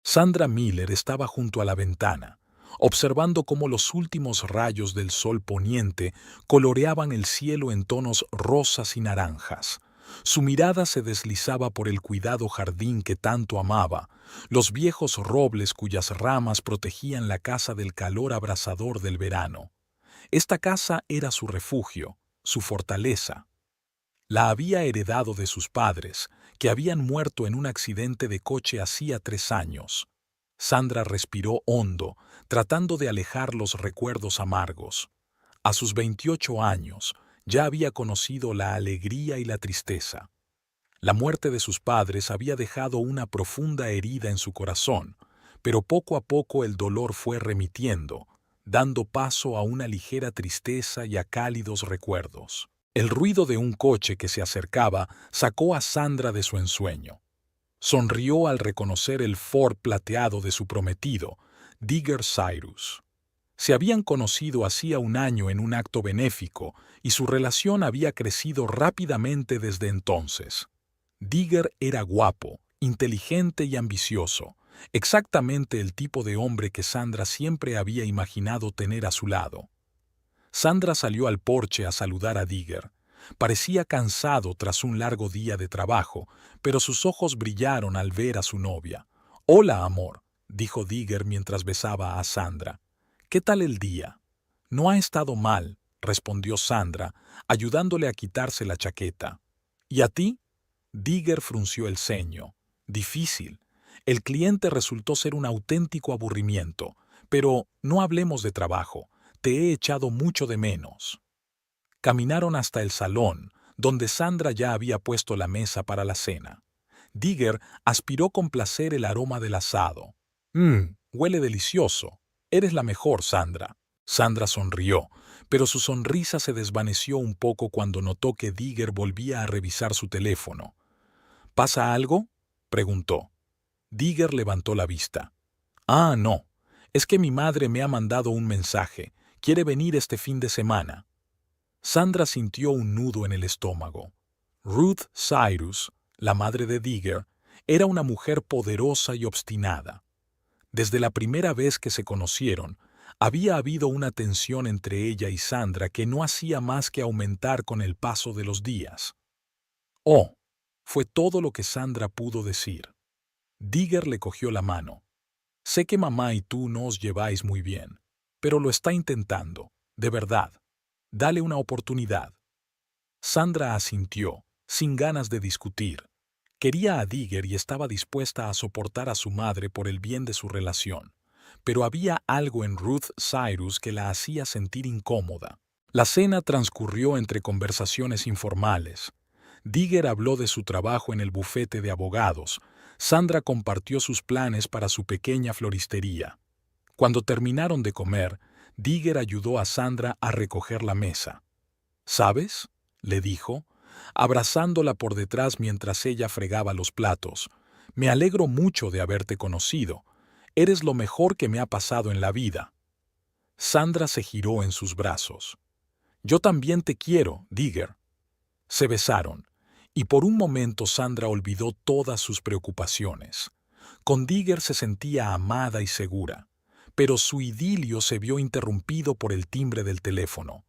Sandra Miller estaba junto a la ventana, observando cómo los últimos rayos del sol poniente coloreaban el cielo en tonos rosas y naranjas. Su mirada se deslizaba por el cuidado jardín que tanto amaba, los viejos robles cuyas ramas protegían la casa del calor abrasador del verano. Esta casa era su refugio, su fortaleza. La había heredado de sus padres, que habían muerto en un accidente de coche hacía 3 años. Sandra respiró hondo, tratando de alejar los recuerdos amargos. A sus 28 años, ya había conocido la alegría y la tristeza. La muerte de sus padres había dejado una profunda herida en su corazón, pero poco a poco el dolor fue remitiendo, dando paso a una ligera tristeza y a cálidos recuerdos. El ruido de un coche que se acercaba sacó a Sandra de su ensueño. Sonrió al reconocer el Ford plateado de su prometido, Digger Cyrus. Se habían conocido hacía un año en un acto benéfico y su relación había crecido rápidamente desde entonces. Digger era guapo, inteligente y ambicioso, exactamente el tipo de hombre que Sandra siempre había imaginado tener a su lado. Sandra salió al porche a saludar a Digger. Parecía cansado tras un largo día de trabajo, pero sus ojos brillaron al ver a su novia. «Hola, amor», dijo Digger mientras besaba a Sandra. «¿Qué tal el día?» «No ha estado mal», respondió Sandra, ayudándole a quitarse la chaqueta. «¿Y a ti?» Digger frunció el ceño. «Difícil. El cliente resultó ser un auténtico aburrimiento. Pero no hablemos de trabajo. Te he echado mucho de menos». Caminaron hasta el salón, donde Sandra ya había puesto la mesa para la cena. Digger aspiró con placer el aroma del asado. Huele delicioso. Eres la mejor, Sandra». Sandra sonrió, pero su sonrisa se desvaneció un poco cuando notó que Digger volvía a revisar su teléfono. «¿Pasa algo?», preguntó. Digger levantó la vista. «Ah, no. Es que mi madre me ha mandado un mensaje. Quiere venir este fin de semana». Sandra sintió un nudo en el estómago. Ruth Cyrus, la madre de Digger, era una mujer poderosa y obstinada. Desde la primera vez que se conocieron, había habido una tensión entre ella y Sandra que no hacía más que aumentar con el paso de los días. «Oh», fue todo lo que Sandra pudo decir. Digger le cogió la mano. «Sé que mamá y tú no os lleváis muy bien, pero lo está intentando, de verdad. Dale una oportunidad». Sandra asintió, sin ganas de discutir. Quería a Digger y estaba dispuesta a soportar a su madre por el bien de su relación, pero había algo en Ruth Cyrus que la hacía sentir incómoda. La cena transcurrió entre conversaciones informales. Digger habló de su trabajo en el bufete de abogados. Sandra compartió sus planes para su pequeña floristería. Cuando terminaron de comer, Digger ayudó a Sandra a recoger la mesa. «¿Sabes?», le dijo, abrazándola por detrás mientras ella fregaba los platos. «Me alegro mucho de haberte conocido. Eres lo mejor que me ha pasado en la vida». Sandra se giró en sus brazos. «Yo también te quiero, Digger». Se besaron, y por un momento Sandra olvidó todas sus preocupaciones. Con Digger se sentía amada y segura, pero su idilio se vio interrumpido por el timbre del teléfono.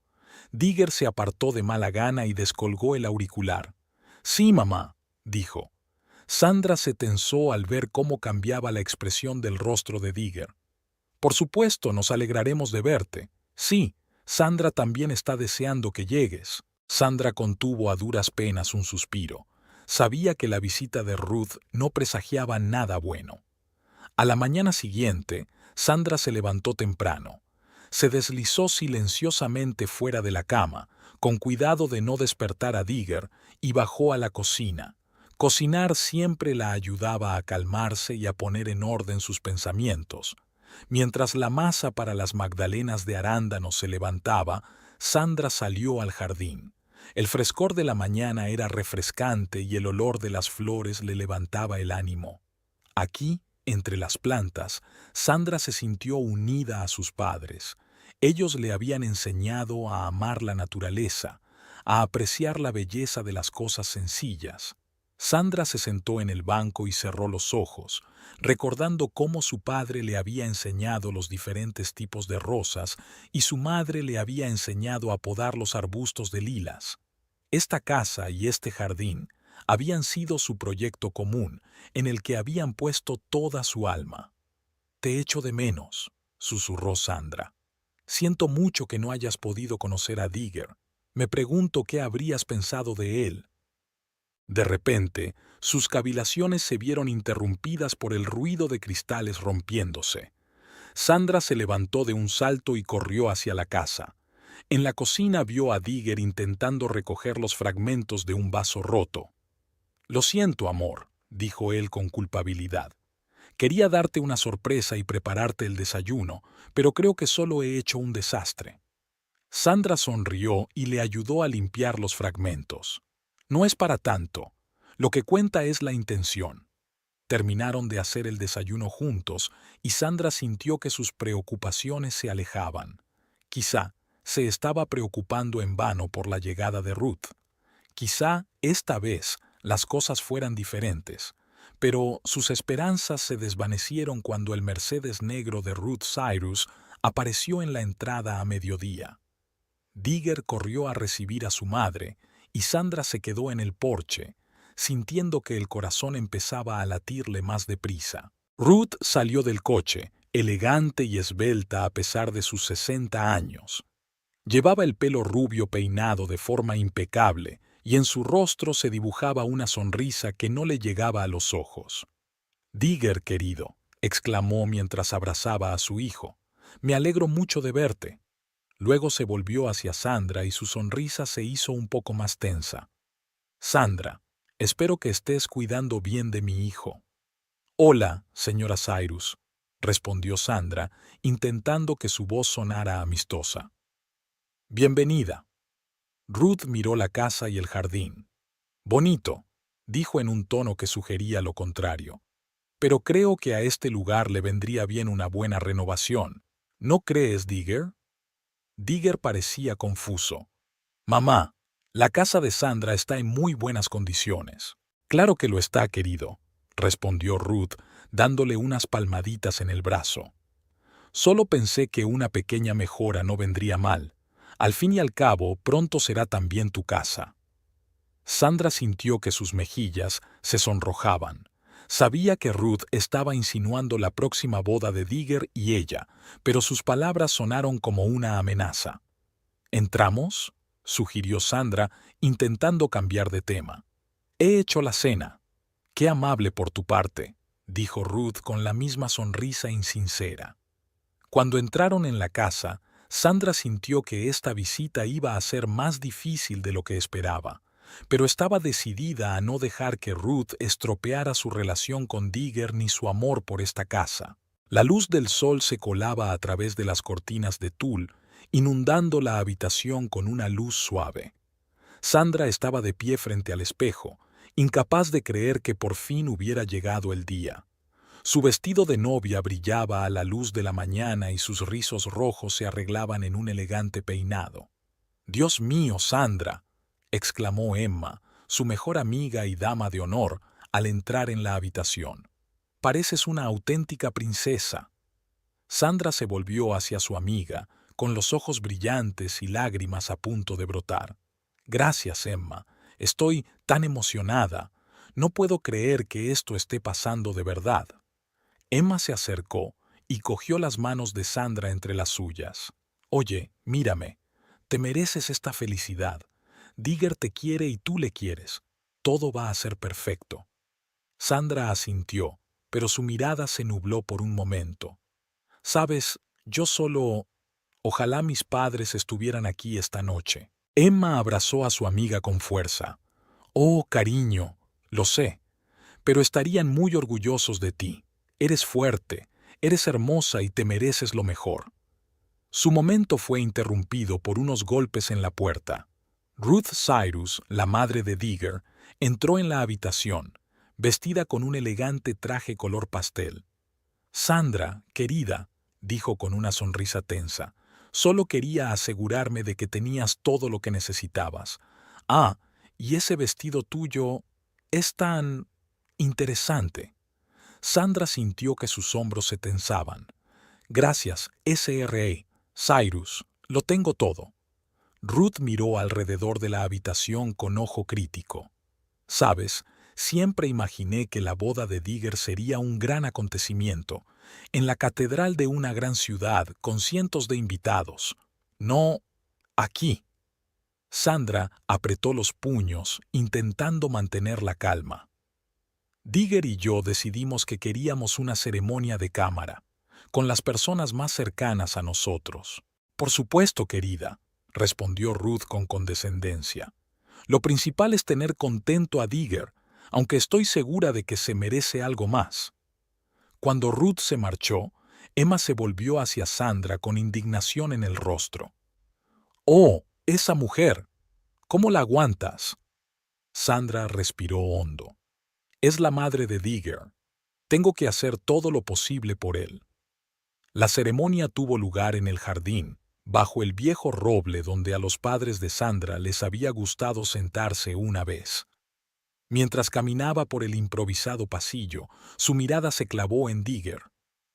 Digger se apartó de mala gana y descolgó el auricular. «Sí, mamá», dijo. Sandra se tensó al ver cómo cambiaba la expresión del rostro de Digger. «Por supuesto, nos alegraremos de verte. Sí, Sandra también está deseando que llegues». Sandra contuvo a duras penas un suspiro. Sabía que la visita de Ruth no presagiaba nada bueno. A la mañana siguiente, Sandra se levantó temprano. Se deslizó silenciosamente fuera de la cama, con cuidado de no despertar a Digger, y bajó a la cocina. Cocinar siempre la ayudaba a calmarse y a poner en orden sus pensamientos. Mientras la masa para las magdalenas de arándanos se levantaba, Sandra salió al jardín. El frescor de la mañana era refrescante y el olor de las flores le levantaba el ánimo. Aquí, entre las plantas, Sandra se sintió unida a sus padres. Ellos le habían enseñado a amar la naturaleza, a apreciar la belleza de las cosas sencillas. Sandra se sentó en el banco y cerró los ojos, recordando cómo su padre le había enseñado los diferentes tipos de rosas y su madre le había enseñado a podar los arbustos de lilas. Esta casa y este jardín habían sido su proyecto común, en el que habían puesto toda su alma. «Te echo de menos», susurró Sandra. «Siento mucho que no hayas podido conocer a Digger. Me pregunto qué habrías pensado de él». De repente, sus cavilaciones se vieron interrumpidas por el ruido de cristales rompiéndose. Sandra se levantó de un salto y corrió hacia la casa. En la cocina vio a Digger intentando recoger los fragmentos de un vaso roto. «Lo siento, amor», dijo él con culpabilidad. «Quería darte una sorpresa y prepararte el desayuno, pero creo que solo he hecho un desastre». Sandra sonrió y le ayudó a limpiar los fragmentos. «No es para tanto. Lo que cuenta es la intención». Terminaron de hacer el desayuno juntos y Sandra sintió que sus preocupaciones se alejaban. Quizá se estaba preocupando en vano por la llegada de Ruth. Quizá esta vez las cosas fueran diferentes, pero sus esperanzas se desvanecieron cuando el Mercedes negro de Ruth Cyrus apareció en la entrada a mediodía. Digger corrió a recibir a su madre y Sandra se quedó en el porche, sintiendo que el corazón empezaba a latirle más deprisa. Ruth salió del coche, elegante y esbelta a pesar de sus 60 años. Llevaba el pelo rubio peinado de forma impecable y en su rostro se dibujaba una sonrisa que no le llegaba a los ojos. «Digger, querido», exclamó mientras abrazaba a su hijo, «me alegro mucho de verte». Luego se volvió hacia Sandra y su sonrisa se hizo un poco más tensa. «Sandra, espero que estés cuidando bien de mi hijo». «Hola, señora Cyrus», respondió Sandra, intentando que su voz sonara amistosa. «Bienvenida». Ruth miró la casa y el jardín. «Bonito», dijo en un tono que sugería lo contrario. «Pero creo que a este lugar le vendría bien una buena renovación. ¿No crees, Digger?» Digger parecía confuso. «Mamá, la casa de Sandra está en muy buenas condiciones». «Claro que lo está, querido», respondió Ruth, dándole unas palmaditas en el brazo. «Solo pensé que una pequeña mejora no vendría mal. Al fin y al cabo, pronto será también tu casa». Sandra sintió que sus mejillas se sonrojaban. Sabía que Ruth estaba insinuando la próxima boda de Digger y ella, pero sus palabras sonaron como una amenaza. «¿Entramos?», sugirió Sandra, intentando cambiar de tema. «He hecho la cena». «Qué amable por tu parte», dijo Ruth con la misma sonrisa insincera. Cuando entraron en la casa, Sandra sintió que esta visita iba a ser más difícil de lo que esperaba, pero estaba decidida a no dejar que Ruth estropeara su relación con Digger ni su amor por esta casa. La luz del sol se colaba a través de las cortinas de tul, inundando la habitación con una luz suave. Sandra estaba de pie frente al espejo, incapaz de creer que por fin hubiera llegado el día. Su vestido de novia brillaba a la luz de la mañana y sus rizos rojos se arreglaban en un elegante peinado. «Dios mío, Sandra», exclamó Emma, su mejor amiga y dama de honor, al entrar en la habitación. «Pareces una auténtica princesa». Sandra se volvió hacia su amiga, con los ojos brillantes y lágrimas a punto de brotar. «Gracias, Emma. Estoy tan emocionada. No puedo creer que esto esté pasando de verdad». Emma se acercó y cogió las manos de Sandra entre las suyas. «Oye, mírame. Te mereces esta felicidad. Digger te quiere y tú le quieres. Todo va a ser perfecto». Sandra asintió, pero su mirada se nubló por un momento. «Sabes, yo solo... Ojalá mis padres estuvieran aquí esta noche». Emma abrazó a su amiga con fuerza. «Oh, cariño, lo sé, pero estarían muy orgullosos de ti. Eres fuerte, eres hermosa y te mereces lo mejor». Su momento fue interrumpido por unos golpes en la puerta. Ruth Cyrus, la madre de Digger, entró en la habitación, vestida con un elegante traje color pastel. «Sandra, querida», dijo con una sonrisa tensa, «solo quería asegurarme de que tenías todo lo que necesitabas. Ah, y ese vestido tuyo...» Es tan interesante. Sandra sintió que sus hombros se tensaban. Gracias, SRE, Cyrus, lo tengo todo. Ruth miró alrededor de la habitación con ojo crítico. Sabes, siempre imaginé que la boda de Digger sería un gran acontecimiento, en la catedral de una gran ciudad con cientos de invitados. No aquí. Sandra apretó los puños, intentando mantener la calma. Digger y yo decidimos que queríamos una ceremonia de cámara, con las personas más cercanas a nosotros. Por supuesto, querida, respondió Ruth con condescendencia. Lo principal es tener contento a Digger, aunque estoy segura de que se merece algo más. Cuando Ruth se marchó, Emma se volvió hacia Sandra con indignación en el rostro. «Oh, esa mujer. ¿Cómo la aguantas?» Sandra respiró hondo. «Es la madre de Digger. Tengo que hacer todo lo posible por él». La ceremonia tuvo lugar en el jardín, bajo el viejo roble donde a los padres de Sandra les había gustado sentarse una vez. Mientras caminaba por el improvisado pasillo, su mirada se clavó en Digger.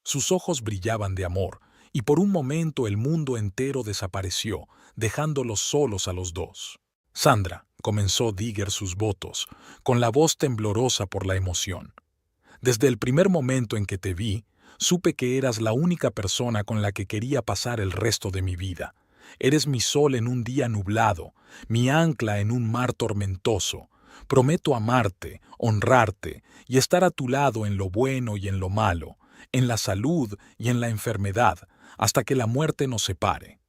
Sus ojos brillaban de amor, y por un momento el mundo entero desapareció, dejándolos solos a los dos. «Sandra», comenzó Digger sus votos, con la voz temblorosa por la emoción. «Desde el primer momento en que te vi, supe que eras la única persona con la que quería pasar el resto de mi vida. Eres mi sol en un día nublado, mi ancla en un mar tormentoso. Prometo amarte, honrarte y estar a tu lado en lo bueno y en lo malo, en la salud y en la enfermedad, hasta que la muerte nos separe».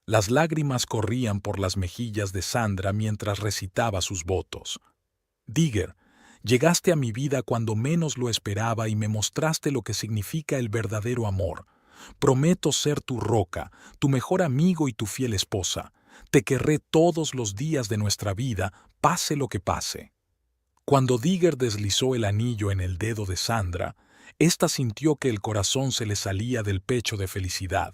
Las lágrimas corrían por las mejillas de Sandra mientras recitaba sus votos. «Digger, llegaste a mi vida cuando menos lo esperaba y me mostraste lo que significa el verdadero amor. Prometo ser tu roca, tu mejor amigo y tu fiel esposa. Te querré todos los días de nuestra vida, pase lo que pase». Cuando Digger deslizó el anillo en el dedo de Sandra, ésta sintió que el corazón se le salía del pecho de felicidad.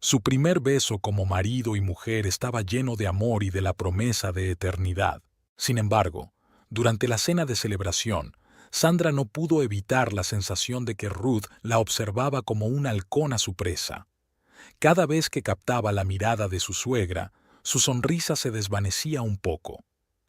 Su primer beso como marido y mujer estaba lleno de amor y de la promesa de eternidad. Sin embargo, durante la cena de celebración, Sandra no pudo evitar la sensación de que Ruth la observaba como un halcón a su presa. Cada vez que captaba la mirada de su suegra, su sonrisa se desvanecía un poco.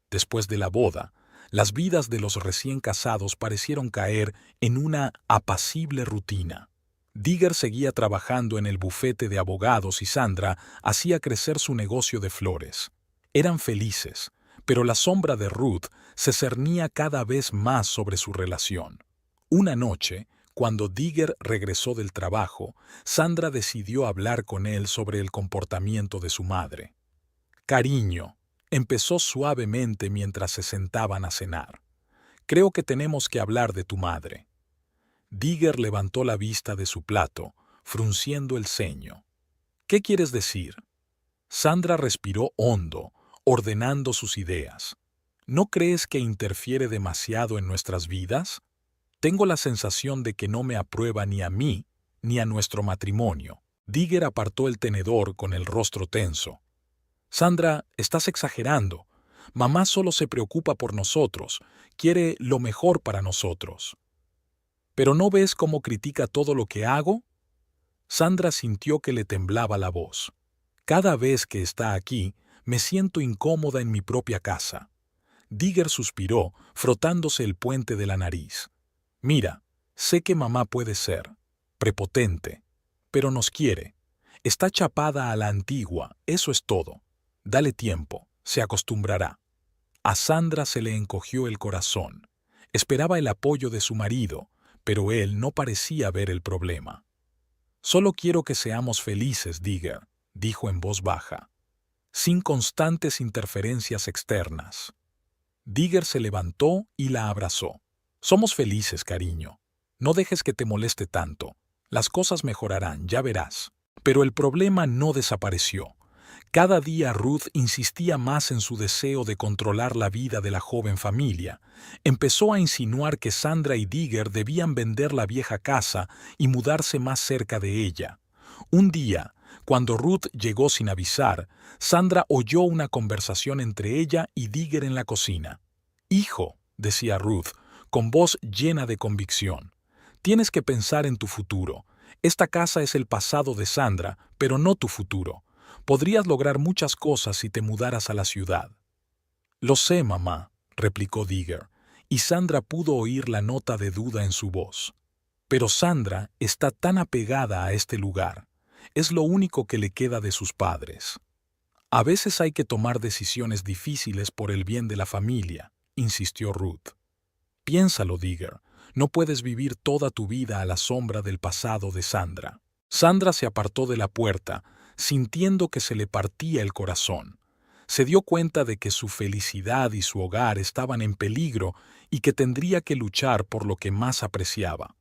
Después de la boda, las vidas de los recién casados parecieron caer en una apacible rutina. Digger seguía trabajando en el bufete de abogados y Sandra hacía crecer su negocio de flores. Eran felices, pero la sombra de Ruth se cernía cada vez más sobre su relación. Una noche, cuando Digger regresó del trabajo, Sandra decidió hablar con él sobre el comportamiento de su madre. «Cariño», empezó suavemente mientras se sentaban a cenar. «Creo que tenemos que hablar de tu madre». Digger levantó la vista de su plato, frunciendo el ceño. «¿Qué quieres decir?» Sandra respiró hondo, ordenando sus ideas. «¿No crees que interfiere demasiado en nuestras vidas? Tengo la sensación de que no me aprueba ni a mí, ni a nuestro matrimonio». Digger apartó el tenedor con el rostro tenso. «Sandra, estás exagerando. Mamá solo se preocupa por nosotros, quiere lo mejor para nosotros». «¿Pero no ves cómo critica todo lo que hago?» Sandra sintió que le temblaba la voz. «Cada vez que está aquí, me siento incómoda en mi propia casa». Digger suspiró, frotándose el puente de la nariz. «Mira, sé que mamá puede ser prepotente, pero nos quiere. Está chapada a la antigua, eso es todo. Dale tiempo, se acostumbrará». A Sandra se le encogió el corazón. Esperaba el apoyo de su marido, pero él no parecía ver el problema. «Solo quiero que seamos felices, Digger», dijo en voz baja, «sin constantes interferencias externas». Digger se levantó y la abrazó. «Somos felices, cariño. No dejes que te moleste tanto. Las cosas mejorarán, ya verás». Pero el problema no desapareció. Cada día Ruth insistía más en su deseo de controlar la vida de la joven familia. Empezó a insinuar que Sandra y Digger debían vender la vieja casa y mudarse más cerca de ella. Un día, cuando Ruth llegó sin avisar, Sandra oyó una conversación entre ella y Digger en la cocina. «Hijo», decía Ruth, con voz llena de convicción. Tienes que pensar en tu futuro. Esta casa es el pasado de Sandra, pero no tu futuro. Podrías lograr muchas cosas si te mudaras a la ciudad. Lo sé, mamá, replicó Digger, y Sandra pudo oír la nota de duda en su voz. Pero Sandra está tan apegada a este lugar. Es lo único que le queda de sus padres. A veces hay que tomar decisiones difíciles por el bien de la familia, insistió Ruth. Piénsalo, Digger. No puedes vivir toda tu vida a la sombra del pasado de Sandra. Sandra se apartó de la puerta, sintiendo que se le partía el corazón. Se dio cuenta de que su felicidad y su hogar estaban en peligro y que tendría que luchar por lo que más apreciaba.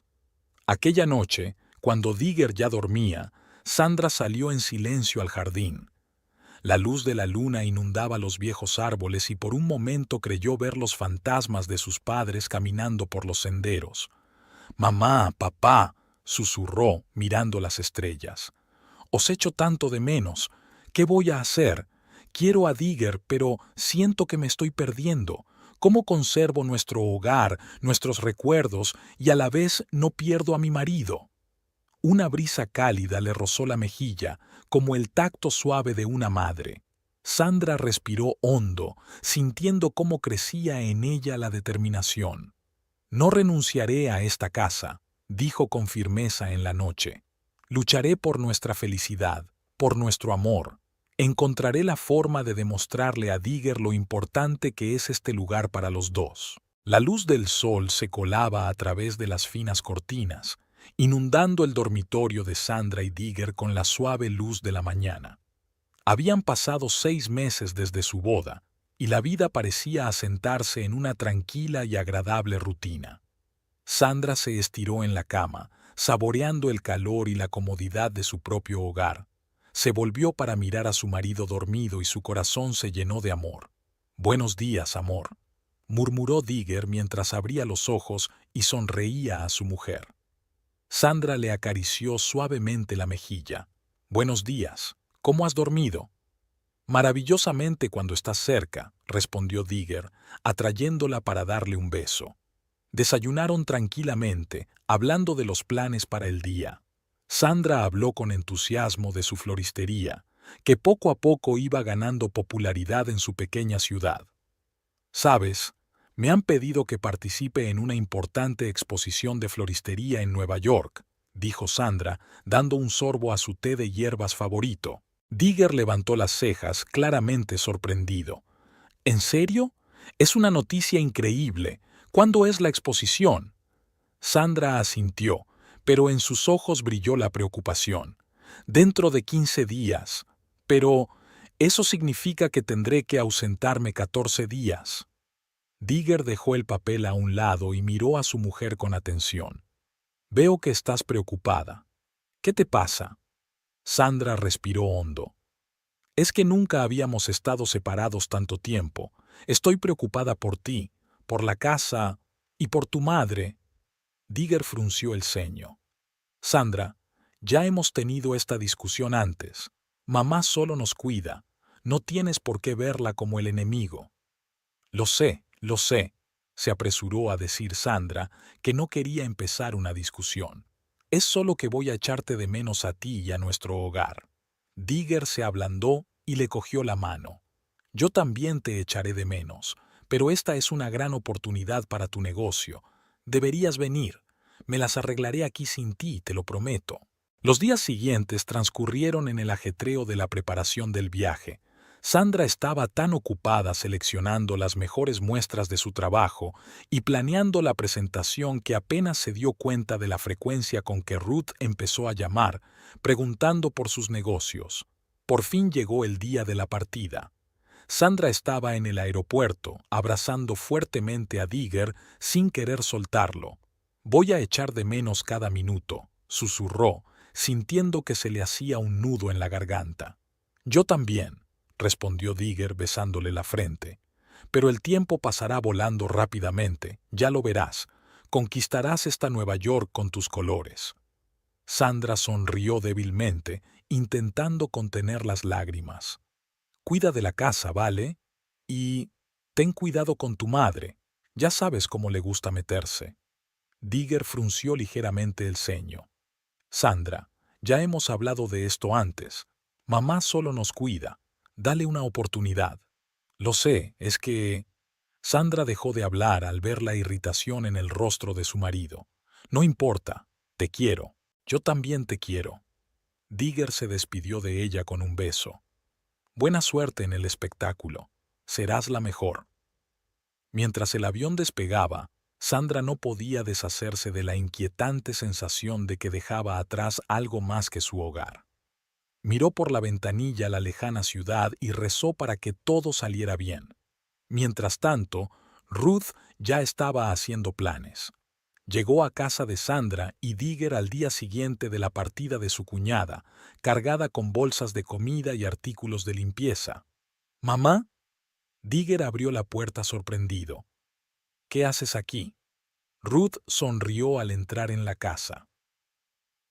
Aquella noche, cuando Digger ya dormía, Sandra salió en silencio al jardín. La luz de la luna inundaba los viejos árboles y por un momento creyó ver los fantasmas de sus padres caminando por los senderos. «Mamá, papá», susurró, mirando las estrellas. «Os echo tanto de menos. ¿Qué voy a hacer? Quiero a Digger, pero siento que me estoy perdiendo. ¿Cómo conservo nuestro hogar, nuestros recuerdos, y a la vez no pierdo a mi marido?» Una brisa cálida le rozó la mejilla, como el tacto suave de una madre. Sandra respiró hondo, sintiendo cómo crecía en ella la determinación. «No renunciaré a esta casa», dijo con firmeza en la noche. «Lucharé por nuestra felicidad, por nuestro amor. Encontraré la forma de demostrarle a Digger lo importante que es este lugar para los dos». La luz del sol se colaba a través de las finas cortinas, inundando el dormitorio de Sandra y Digger con la suave luz de la mañana. Habían pasado 6 meses desde su boda, y la vida parecía asentarse en una tranquila y agradable rutina. Sandra se estiró en la cama, saboreando el calor y la comodidad de su propio hogar. Se volvió para mirar a su marido dormido y su corazón se llenó de amor. «Buenos días, amor», murmuró Digger mientras abría los ojos y sonreía a su mujer. Sandra le acarició suavemente la mejilla. «Buenos días. ¿Cómo has dormido?» «Maravillosamente cuando estás cerca», respondió Digger, atrayéndola para darle un beso. Desayunaron tranquilamente, hablando de los planes para el día. Sandra habló con entusiasmo de su floristería, que poco a poco iba ganando popularidad en su pequeña ciudad. «¿Sabes? Me han pedido que participe en una importante exposición de floristería en Nueva York», dijo Sandra, dando un sorbo a su té de hierbas favorito. Digger levantó las cejas, claramente sorprendido. «¿En serio? Es una noticia increíble. ¿Cuándo es la exposición?» Sandra asintió, pero en sus ojos brilló la preocupación. «Dentro de 15 días. Pero eso significa que tendré que ausentarme 14 días». Digger dejó el papel a un lado y miró a su mujer con atención. «Veo que estás preocupada. ¿Qué te pasa?» Sandra respiró hondo. «Es que nunca habíamos estado separados tanto tiempo. Estoy preocupada por ti, por la casa y por tu madre». Digger frunció el ceño. «Sandra, ya hemos tenido esta discusión antes. Mamá solo nos cuida. No tienes por qué verla como el enemigo». Lo sé», se apresuró a decir Sandra, que no quería empezar una discusión. «Es solo que voy a echarte de menos a ti y a nuestro hogar». Digger se ablandó y le cogió la mano. «Yo también te echaré de menos, pero esta es una gran oportunidad para tu negocio. Deberías venir. Me las arreglaré aquí sin ti, te lo prometo». Los días siguientes transcurrieron en el ajetreo de la preparación del viaje. Sandra estaba tan ocupada seleccionando las mejores muestras de su trabajo y planeando la presentación que apenas se dio cuenta de la frecuencia con que Ruth empezó a llamar, preguntando por sus negocios. Por fin llegó el día de la partida. Sandra estaba en el aeropuerto, abrazando fuertemente a Digger sin querer soltarlo. «Voy a echar de menos cada minuto», susurró, sintiendo que se le hacía un nudo en la garganta. «Yo también», respondió Digger besándole la frente. «Pero el tiempo pasará volando rápidamente, ya lo verás. Conquistarás esta Nueva York con tus colores». Sandra sonrió débilmente, intentando contener las lágrimas. «Cuida de la casa, ¿vale? Y ten cuidado con tu madre. Ya sabes cómo le gusta meterse. Digger frunció ligeramente el ceño. Sandra, ya hemos hablado de esto antes. Mamá solo nos cuida. Dale una oportunidad. Lo sé, es que... Sandra dejó de hablar al ver la irritación en el rostro de su marido. No importa, te quiero. Yo también te quiero. Digger se despidió de ella con un beso. Buena suerte en el espectáculo. Serás la mejor. Mientras el avión despegaba, Sandra no podía deshacerse de la inquietante sensación de que dejaba atrás algo más que su hogar. Miró por la ventanilla la lejana ciudad y rezó para que todo saliera bien. Mientras tanto, Ruth ya estaba haciendo planes. Llegó a casa de Sandra y Digger al día siguiente de la partida de su cuñada, cargada con bolsas de comida y artículos de limpieza. «¿Mamá?» Digger abrió la puerta sorprendido. «¿Qué haces aquí?» Ruth sonrió al entrar en la casa.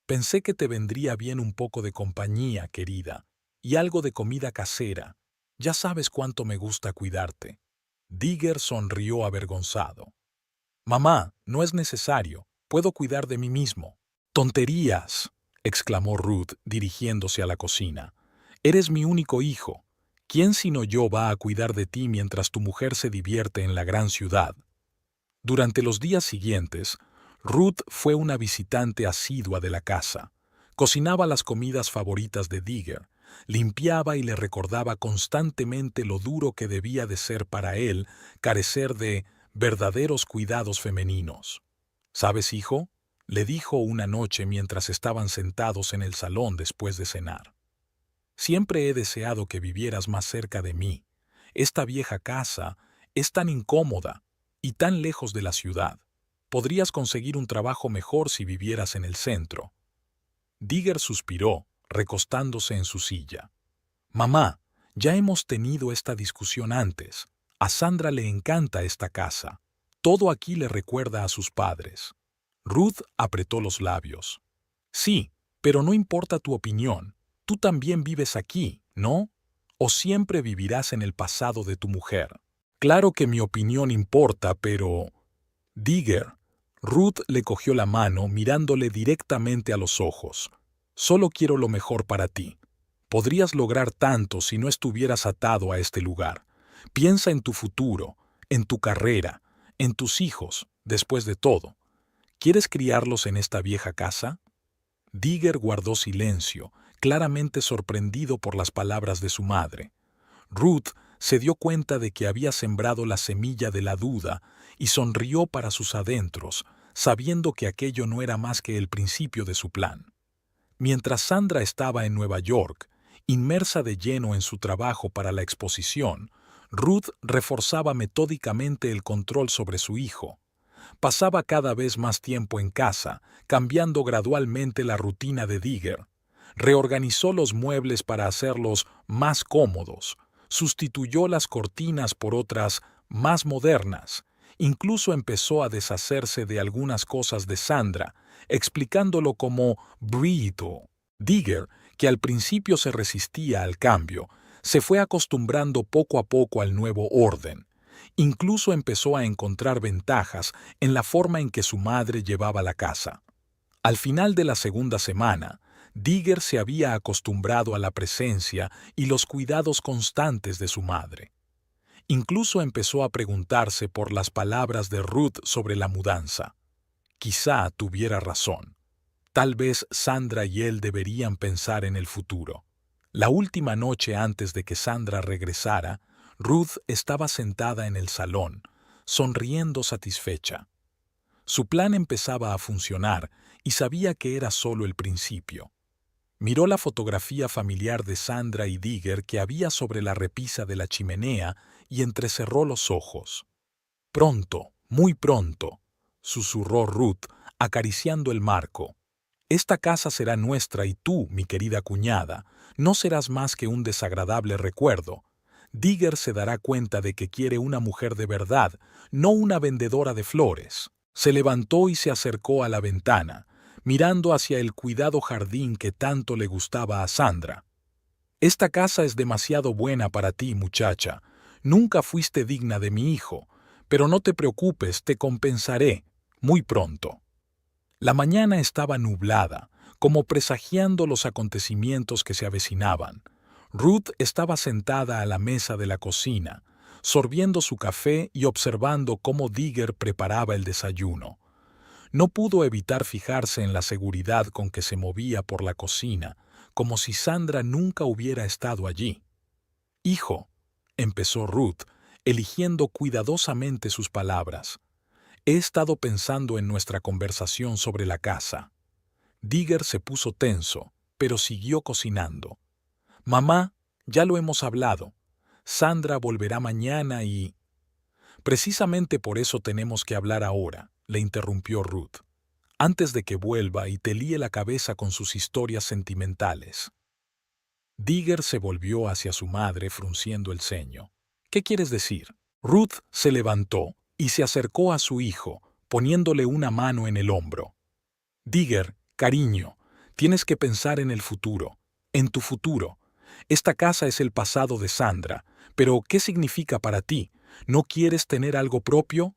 «Pensé que te vendría bien un poco de compañía, querida, y algo de comida casera. Ya sabes cuánto me gusta cuidarte». Digger sonrió avergonzado. «Mamá, no es necesario. Puedo cuidar de mí mismo». «¡Tonterías!», exclamó Ruth, dirigiéndose a la cocina. «Eres mi único hijo. ¿Quién sino yo va a cuidar de ti mientras tu mujer se divierte en la gran ciudad?». Durante los días siguientes, Ruth fue una visitante asidua de la casa. Cocinaba las comidas favoritas de Digger, limpiaba y le recordaba constantemente lo duro que debía de ser para él carecer de verdaderos cuidados femeninos. «¿Sabes, hijo?», le dijo una noche mientras estaban sentados en el salón después de cenar. «Siempre he deseado que vivieras más cerca de mí. Esta vieja casa es tan incómoda y tan lejos de la ciudad. Podrías conseguir un trabajo mejor si vivieras en el centro». Digger suspiró, recostándose en su silla. «Mamá, ya hemos tenido esta discusión antes. A Sandra le encanta esta casa. Todo aquí le recuerda a sus padres». Ruth apretó los labios. «Sí, pero no importa tu opinión. Tú también vives aquí, ¿no? ¿O siempre vivirás en el pasado de tu mujer?». «Claro que mi opinión importa, pero...». «Digger». Ruth le cogió la mano mirándole directamente a los ojos. «Solo quiero lo mejor para ti. Podrías lograr tanto si no estuvieras atado a este lugar. Piensa en tu futuro, en tu carrera, en tus hijos, después de todo. ¿Quieres criarlos en esta vieja casa?». Digger guardó silencio, claramente sorprendido por las palabras de su madre. Ruth se dio cuenta de que había sembrado la semilla de la duda y sonrió para sus adentros, sabiendo que aquello no era más que el principio de su plan. Mientras Sandra estaba en Nueva York, inmersa de lleno en su trabajo para la exposición, Ruth reforzaba metódicamente el control sobre su hijo. Pasaba cada vez más tiempo en casa, cambiando gradualmente la rutina de Digger. Reorganizó los muebles para hacerlos más cómodos, sustituyó las cortinas por otras más modernas. Incluso empezó a deshacerse de algunas cosas de Sandra, explicándolo como «brito». Digger, que al principio se resistía al cambio, se fue acostumbrando poco a poco al nuevo orden. Incluso empezó a encontrar ventajas en la forma en que su madre llevaba la casa. Al final de la segunda semana, Digger se había acostumbrado a la presencia y los cuidados constantes de su madre. Incluso empezó a preguntarse por las palabras de Ruth sobre la mudanza. Quizá tuviera razón. Tal vez Sandra y él deberían pensar en el futuro. La última noche antes de que Sandra regresara, Ruth estaba sentada en el salón, sonriendo satisfecha. Su plan empezaba a funcionar y sabía que era solo el principio. Miró la fotografía familiar de Sandra y Digger que había sobre la repisa de la chimenea y entrecerró los ojos. «Pronto, muy pronto», susurró Ruth, acariciando el marco. «Esta casa será nuestra y tú, mi querida cuñada, no serás más que un desagradable recuerdo. Digger se dará cuenta de que quiere una mujer de verdad, no una vendedora de flores». Se levantó y se acercó a la ventana, mirando hacia el cuidado jardín que tanto le gustaba a Sandra. «Esta casa es demasiado buena para ti, muchacha. Nunca fuiste digna de mi hijo, Pero no te preocupes, te compensaré muy pronto. La mañana estaba nublada, como presagiando los acontecimientos que se avecinaban. Ruth estaba sentada a la mesa de la cocina, sorbiendo su café y observando cómo Digger preparaba el desayuno. No pudo evitar fijarse en la seguridad con que se movía por la cocina, como si Sandra nunca hubiera estado allí. «Hijo», empezó Ruth, eligiendo cuidadosamente sus palabras, «he estado pensando en nuestra conversación sobre la casa». Digger se puso tenso, pero siguió cocinando. «Mamá, ya lo hemos hablado. Sandra volverá mañana y...» «Precisamente por eso tenemos que hablar ahora», le interrumpió Ruth, «antes de que vuelva y te líe la cabeza con sus historias sentimentales». Digger se volvió hacia su madre frunciendo el ceño. «¿Qué quieres decir?» Ruth se levantó y se acercó a su hijo, poniéndole una mano en el hombro. «Digger, cariño, tienes que pensar en el futuro, en tu futuro. Esta casa es el pasado de Sandra, pero ¿qué significa para ti? ¿No quieres tener algo propio?»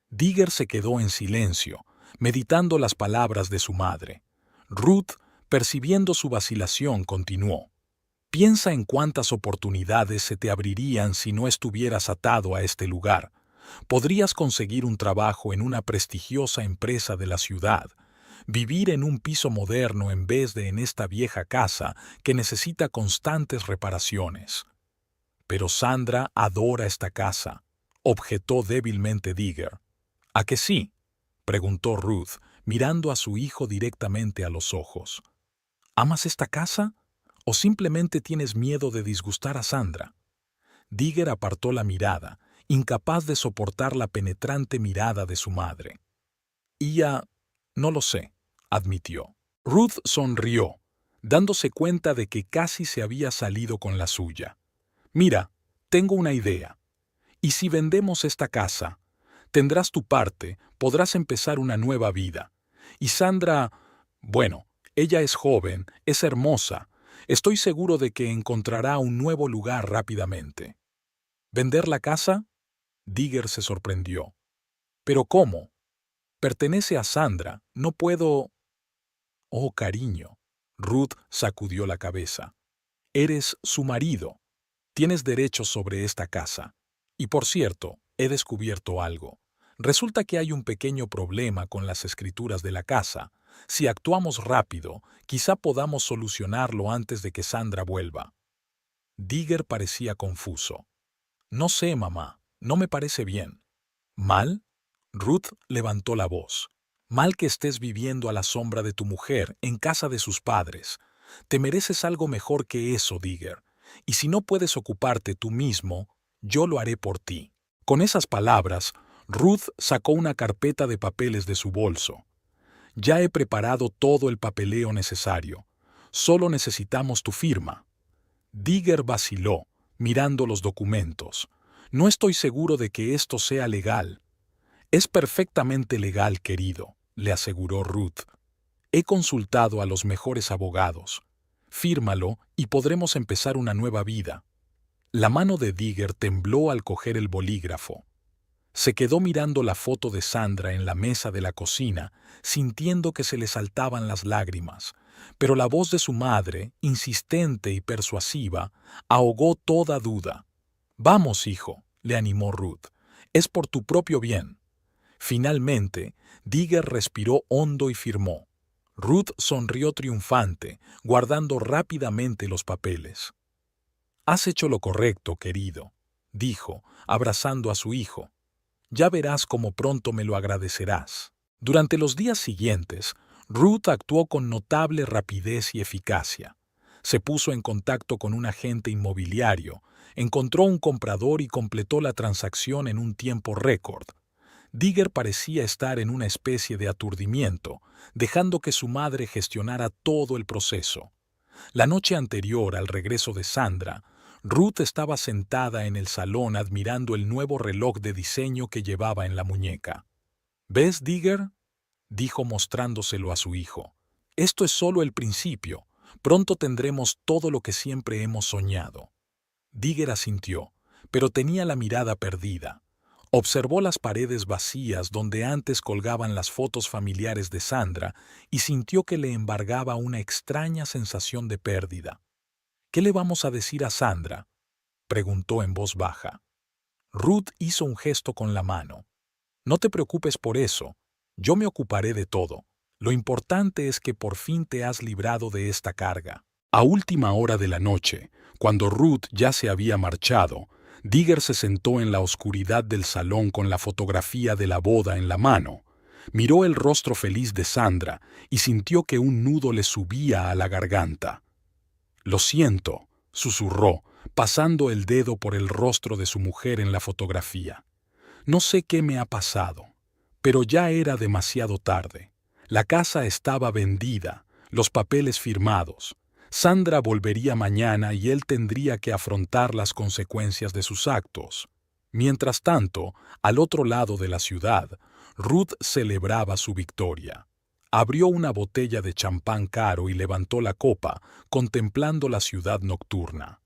Digger se quedó en silencio, meditando las palabras de su madre. Ruth, percibiendo su vacilación, continuó. «Piensa en cuántas oportunidades se te abrirían si no estuvieras atado a este lugar. Podrías conseguir un trabajo en una prestigiosa empresa de la ciudad, vivir en un piso moderno en vez de en esta vieja casa que necesita constantes reparaciones». «Pero Sandra adora esta casa», objetó débilmente Digger. «¿A que sí?», preguntó Ruth, mirando a su hijo directamente a los ojos. «¿Amas esta casa? ¿O simplemente tienes miedo de disgustar a Sandra?» Digger apartó la mirada, incapaz de soportar la penetrante mirada de su madre. No lo sé», admitió. Ruth sonrió, dándose cuenta de que casi se había salido con la suya. «Mira, tengo una idea. ¿Y si vendemos esta casa? Tendrás tu parte, podrás empezar una nueva vida. Y Sandra, bueno, ella es joven, es hermosa. Estoy seguro de que encontrará un nuevo lugar rápidamente». «¿Vender la casa?», Digger se sorprendió. «¿Pero cómo? Pertenece a Sandra, no puedo...» «Oh, cariño», Ruth sacudió la cabeza. «Eres su marido. Tienes derechos sobre esta casa. Y por cierto, he descubierto algo. Resulta que hay un pequeño problema con las escrituras de la casa. Si actuamos rápido, quizá podamos solucionarlo antes de que Sandra vuelva». Digger parecía confuso. «No sé, mamá, no me parece bien». «¿Mal?», Ruth levantó la voz. «Mal que estés viviendo a la sombra de tu mujer en casa de sus padres. Te mereces algo mejor que eso, Digger. Y si no puedes ocuparte tú mismo, yo lo haré por ti». Con esas palabras, Ruth sacó una carpeta de papeles de su bolso. «Ya he preparado todo el papeleo necesario. Solo necesitamos tu firma». Digger vaciló, mirando los documentos. «No estoy seguro de que esto sea legal». «Es perfectamente legal, querido», le aseguró Ruth. «He consultado a los mejores abogados. Fírmalo y podremos empezar una nueva vida». La mano de Digger tembló al coger el bolígrafo. Se quedó mirando la foto de Sandra en la mesa de la cocina, sintiendo que se le saltaban las lágrimas, pero la voz de su madre, insistente y persuasiva, ahogó toda duda. «Vamos, hijo», le animó Ruth, «es por tu propio bien». Finalmente, Digger respiró hondo y firmó. Ruth sonrió triunfante, guardando rápidamente los papeles. «Has hecho lo correcto, querido», dijo, abrazando a su hijo. «Ya verás cómo pronto me lo agradecerás». Durante los días siguientes, Ruth actuó con notable rapidez y eficacia. Se puso en contacto con un agente inmobiliario, encontró un comprador y completó la transacción en un tiempo récord. Digger parecía estar en una especie de aturdimiento, dejando que su madre gestionara todo el proceso. La noche anterior al regreso de Sandra, Ruth estaba sentada en el salón admirando el nuevo reloj de diseño que llevaba en la muñeca. «¿Ves, Digger?», dijo mostrándoselo a su hijo. «Esto es solo el principio. Pronto tendremos todo lo que siempre hemos soñado». Digger asintió, pero tenía la mirada perdida. Observó las paredes vacías donde antes colgaban las fotos familiares de Sandra y sintió que le embargaba una extraña sensación de pérdida. ¿Qué le vamos a decir a Sandra?, preguntó en voz baja. Ruth hizo un gesto con la mano. No te preocupes por eso. Yo me ocuparé de todo. Lo importante es que por fin te has librado de esta carga. A última hora de la noche, cuando Ruth ya se había marchado, Digger se sentó en la oscuridad del salón con la fotografía de la boda en la mano. Miró el rostro feliz de Sandra y sintió que un nudo le subía a la garganta. «Lo siento», susurró, pasando el dedo por el rostro de su mujer en la fotografía. «No sé qué me ha pasado, pero ya era demasiado tarde. La casa estaba vendida, los papeles firmados. Sandra volvería mañana y él tendría que afrontar las consecuencias de sus actos. Mientras tanto, al otro lado de la ciudad, Ruth celebraba su victoria. Abrió una botella de champán caro y levantó la copa, contemplando la ciudad nocturna.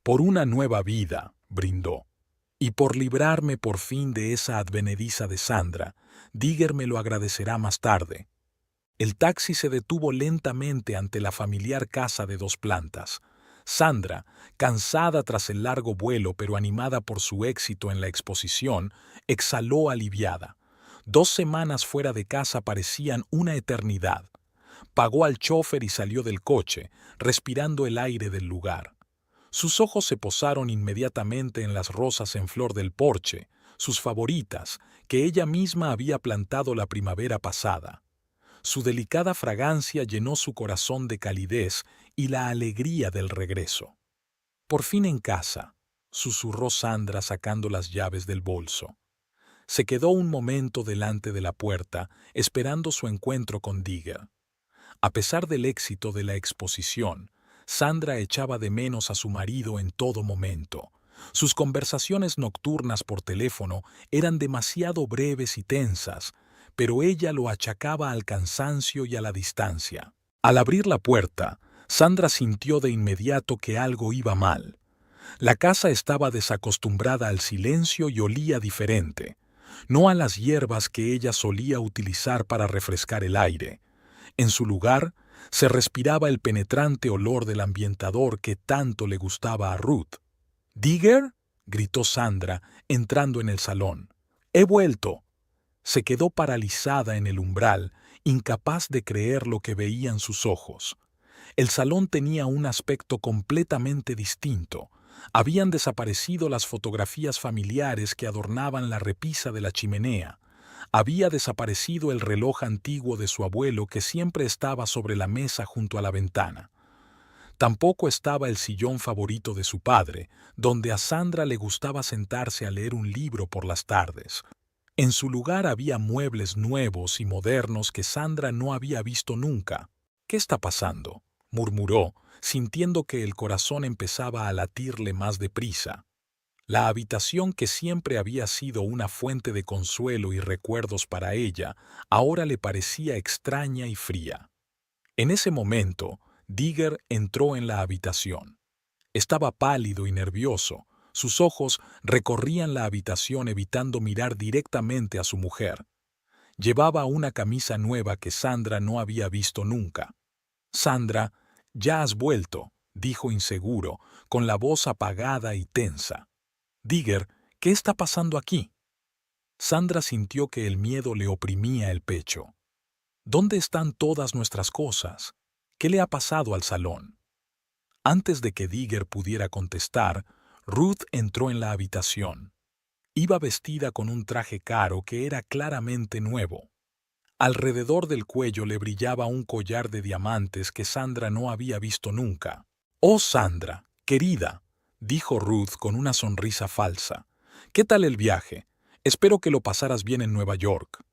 «Por una nueva vida», brindó. «Y por librarme por fin de esa advenediza de Sandra. Digger me lo agradecerá más tarde». El taxi se detuvo lentamente ante la familiar casa de 2 plantas. Sandra, cansada tras el largo vuelo pero animada por su éxito en la exposición, exhaló aliviada. 2 semanas fuera de casa parecían una eternidad. Pagó al chofer y salió del coche, respirando el aire del lugar. Sus ojos se posaron inmediatamente en las rosas en flor del porche, sus favoritas, que ella misma había plantado la primavera pasada. Su delicada fragancia llenó su corazón de calidez y la alegría del regreso. «Por fin en casa», susurró Sandra sacando las llaves del bolso. Se quedó un momento delante de la puerta, esperando su encuentro con Digger. A pesar del éxito de la exposición, Sandra echaba de menos a su marido en todo momento. Sus conversaciones nocturnas por teléfono eran demasiado breves y tensas, pero ella lo achacaba al cansancio y a la distancia. Al abrir la puerta, Sandra sintió de inmediato que algo iba mal. La casa estaba desacostumbrada al silencio y olía diferente, no a las hierbas que ella solía utilizar para refrescar el aire. En su lugar, se respiraba el penetrante olor del ambientador que tanto le gustaba a Ruth. «¿Digger?», gritó Sandra, entrando en el salón. «He vuelto». Se quedó paralizada en el umbral, incapaz de creer lo que veían sus ojos. El salón tenía un aspecto completamente distinto. Habían desaparecido las fotografías familiares que adornaban la repisa de la chimenea. Había desaparecido el reloj antiguo de su abuelo que siempre estaba sobre la mesa junto a la ventana. Tampoco estaba el sillón favorito de su padre, donde a Sandra le gustaba sentarse a leer un libro por las tardes. En su lugar había muebles nuevos y modernos que Sandra no había visto nunca. «¿Qué está pasando?», murmuró, sintiendo que el corazón empezaba a latirle más deprisa. La habitación que siempre había sido una fuente de consuelo y recuerdos para ella, ahora le parecía extraña y fría. En ese momento, Digger entró en la habitación. Estaba pálido y nervioso. Sus ojos recorrían la habitación evitando mirar directamente a su mujer. Llevaba una camisa nueva que Sandra no había visto nunca. «Sandra, ya has vuelto», dijo inseguro, con la voz apagada y tensa. «Digger, ¿qué está pasando aquí?». Sandra sintió que el miedo le oprimía el pecho. «¿Dónde están todas nuestras cosas? ¿Qué le ha pasado al salón?». Antes de que Digger pudiera contestar, Ruth entró en la habitación. Iba vestida con un traje caro que era claramente nuevo. Alrededor del cuello le brillaba un collar de diamantes que Sandra no había visto nunca. «Oh, Sandra, querida», dijo Ruth con una sonrisa falsa. «¿Qué tal el viaje? Espero que lo pasaras bien en Nueva York».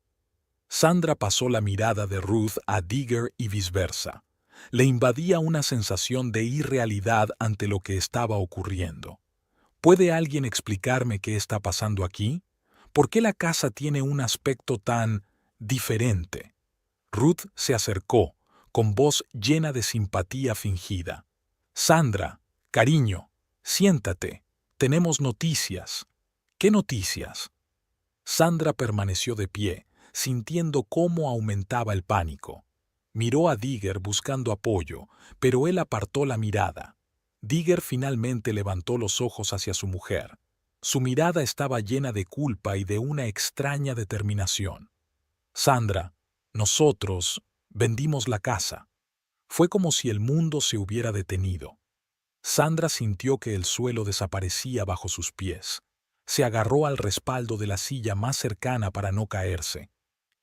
Sandra pasó la mirada de Ruth a Digger y viceversa. Le invadía una sensación de irrealidad ante lo que estaba ocurriendo. ¿Puede alguien explicarme qué está pasando aquí? ¿Por qué la casa tiene un aspecto tan diferente? Ruth se acercó, con voz llena de simpatía fingida. «Sandra, cariño, siéntate. Tenemos noticias». «¿Qué noticias?». Sandra permaneció de pie, sintiendo cómo aumentaba el pánico. Miró a Digger buscando apoyo, pero él apartó la mirada. Digger finalmente levantó los ojos hacia su mujer. Su mirada estaba llena de culpa y de una extraña determinación. Sandra, nosotros vendimos la casa. Fue como si el mundo se hubiera detenido. Sandra sintió que el suelo desaparecía bajo sus pies. Se agarró al respaldo de la silla más cercana para no caerse.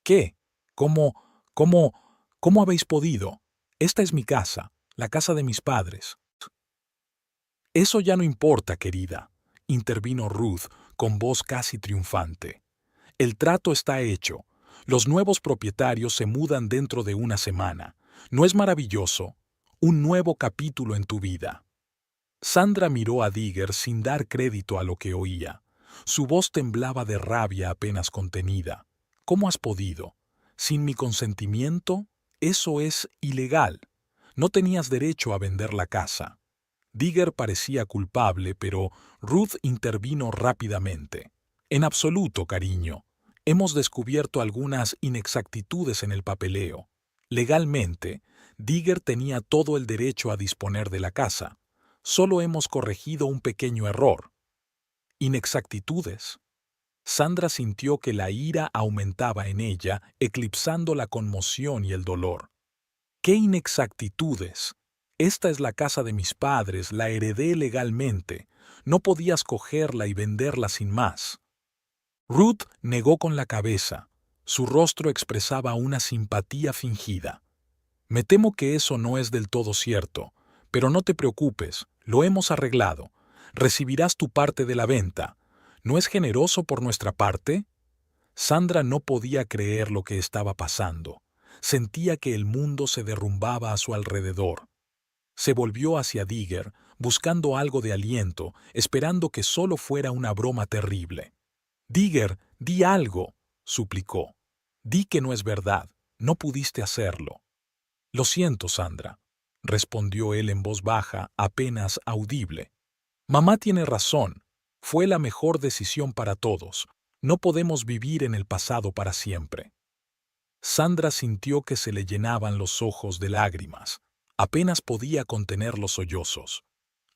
¿Qué? ¿Cómo, cómo habéis podido? Esta es mi casa, la casa de mis padres. Eso ya no importa, querida, intervino Ruth con voz casi triunfante. El trato está hecho. Los nuevos propietarios se mudan dentro de una semana. ¿No es maravilloso? Un nuevo capítulo en tu vida. Sandra miró a Digger sin dar crédito a lo que oía. Su voz temblaba de rabia apenas contenida. ¿Cómo has podido? ¿Sin mi consentimiento? Eso es ilegal. No tenías derecho a vender la casa. Digger parecía culpable, pero Ruth intervino rápidamente. En absoluto, cariño. Hemos descubierto algunas inexactitudes en el papeleo. Legalmente, Digger tenía todo el derecho a disponer de la casa. Solo hemos corregido un pequeño error. ¿Inexactitudes? Sandra sintió que la ira aumentaba en ella, eclipsando la conmoción y el dolor. ¿Qué inexactitudes? Esta es la casa de mis padres, la heredé legalmente. No podías cogerla y venderla sin más. Ruth negó con la cabeza. Su rostro expresaba una simpatía fingida. Me temo que eso no es del todo cierto, pero no te preocupes, lo hemos arreglado. Recibirás tu parte de la venta. ¿No es generoso por nuestra parte? Sandra no podía creer lo que estaba pasando. Sentía que el mundo se derrumbaba a su alrededor. Se volvió hacia Digger, buscando algo de aliento, esperando que solo fuera una broma terrible. Digger, di algo, suplicó. Di que no es verdad, no pudiste hacerlo. Lo siento, Sandra, respondió él en voz baja, apenas audible. Mamá tiene razón. Fue la mejor decisión para todos. No podemos vivir en el pasado para siempre. Sandra sintió que se le llenaban los ojos de lágrimas. Apenas podía contener los sollozos.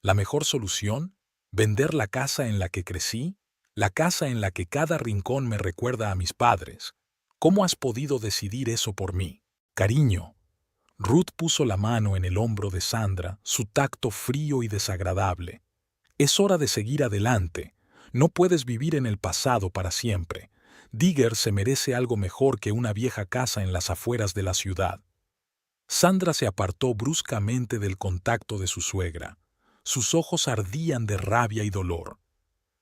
¿La mejor solución? ¿Vender la casa en la que crecí? La casa en la que cada rincón me recuerda a mis padres. ¿Cómo has podido decidir eso por mí? Cariño. Ruth puso la mano en el hombro de Sandra, su tacto frío y desagradable. Es hora de seguir adelante. No puedes vivir en el pasado para siempre. Digger se merece algo mejor que una vieja casa en las afueras de la ciudad. Sandra se apartó bruscamente del contacto de su suegra. Sus ojos ardían de rabia y dolor.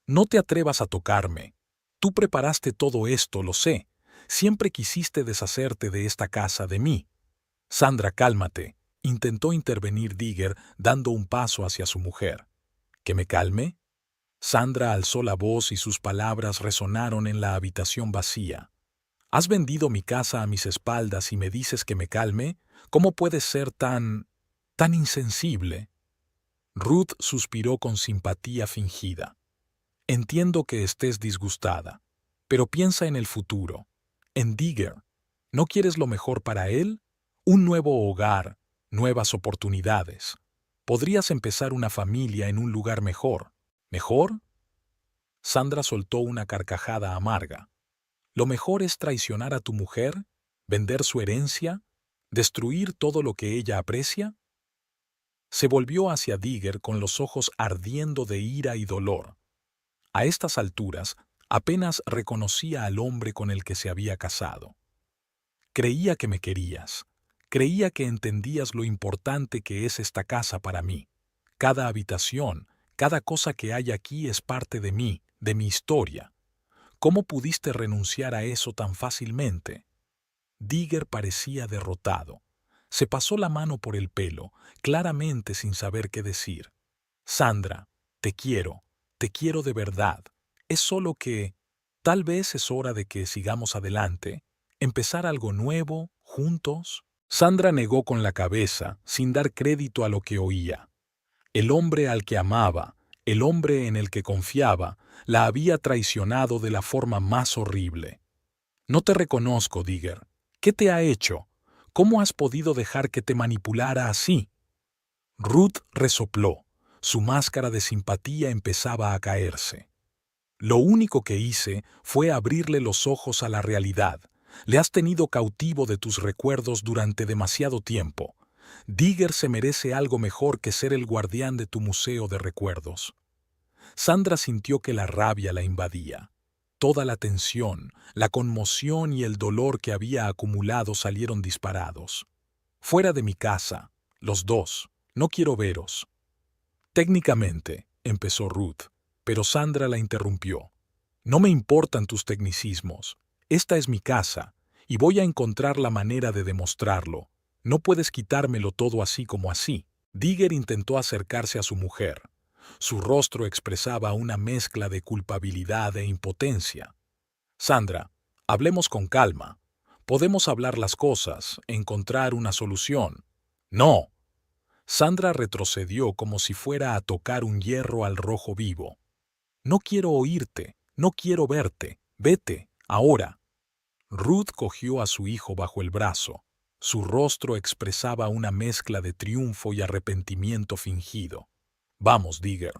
No te atrevas a tocarme. Tú preparaste todo esto, lo sé. Siempre quisiste deshacerte de esta casa, de mí. Sandra, cálmate, intentó intervenir Digger, dando un paso hacia su mujer. ¿Que me calme? Sandra alzó la voz y sus palabras resonaron en la habitación vacía. ¿Has vendido mi casa a mis espaldas y me dices que me calme? ¿Cómo puedes ser tan insensible? Ruth suspiró con simpatía fingida. Entiendo que estés disgustada, pero piensa en el futuro, en Digger. ¿No quieres lo mejor para él? Un nuevo hogar, nuevas oportunidades. Podrías empezar una familia en un lugar mejor. ¿Mejor? Sandra soltó una carcajada amarga. ¿Lo mejor es traicionar a tu mujer? ¿Vender su herencia? ¿Destruir todo lo que ella aprecia? Se volvió hacia Digger con los ojos ardiendo de ira y dolor. A estas alturas, apenas reconocía al hombre con el que se había casado. Creía que me querías. Creía que entendías lo importante que es esta casa para mí. Cada habitación, cada cosa que hay aquí es parte de mí, de mi historia. ¿Cómo pudiste renunciar a eso tan fácilmente? Digger parecía derrotado. Se pasó la mano por el pelo, claramente sin saber qué decir. Sandra, te quiero de verdad. Es solo que tal vez es hora de que sigamos adelante, empezar algo nuevo, juntos. Sandra negó con la cabeza, sin dar crédito a lo que oía. El hombre al que amaba, El hombre en el que confiaba la había traicionado de la forma más horrible. No te reconozco, Digger. ¿Qué te ha hecho? ¿Cómo has podido dejar que te manipulara así? Ruth resopló. Su máscara de simpatía empezaba a caerse. Lo único que hice fue abrirle los ojos a la realidad. Le has tenido cautivo de tus recuerdos durante demasiado tiempo. Digger se merece algo mejor que ser el guardián de tu museo de recuerdos. Sandra sintió que la rabia la invadía. Toda la tensión, la conmoción y el dolor que había acumulado salieron disparados. Fuera de mi casa, los dos, no quiero veros. Técnicamente, empezó Ruth, pero Sandra la interrumpió. No me importan tus tecnicismos. Esta es mi casa, y voy a encontrar la manera de demostrarlo. No puedes quitármelo todo así como así. Digger intentó acercarse a su mujer. Su rostro expresaba una mezcla de culpabilidad e impotencia. Sandra, hablemos con calma. Podemos hablar las cosas, encontrar una solución. No. Sandra retrocedió como si fuera a tocar un hierro al rojo vivo. No quiero oírte, no quiero verte. Vete, ahora. Ruth cogió a su hijo bajo el brazo. Su rostro expresaba una mezcla de triunfo y arrepentimiento fingido. Vamos, Digger.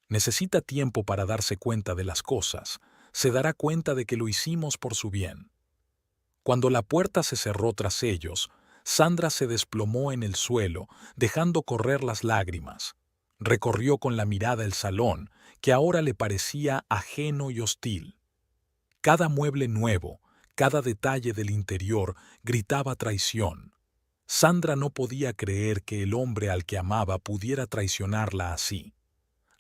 Necesita tiempo para darse cuenta de las cosas. Se dará cuenta de que lo hicimos por su bien. Cuando la puerta se cerró tras ellos, Sandra se desplomó en el suelo, dejando correr las lágrimas. Recorrió con la mirada el salón, que ahora le parecía ajeno y hostil. Cada mueble nuevo, cada detalle del interior gritaba traición. Sandra no podía creer que el hombre al que amaba pudiera traicionarla así.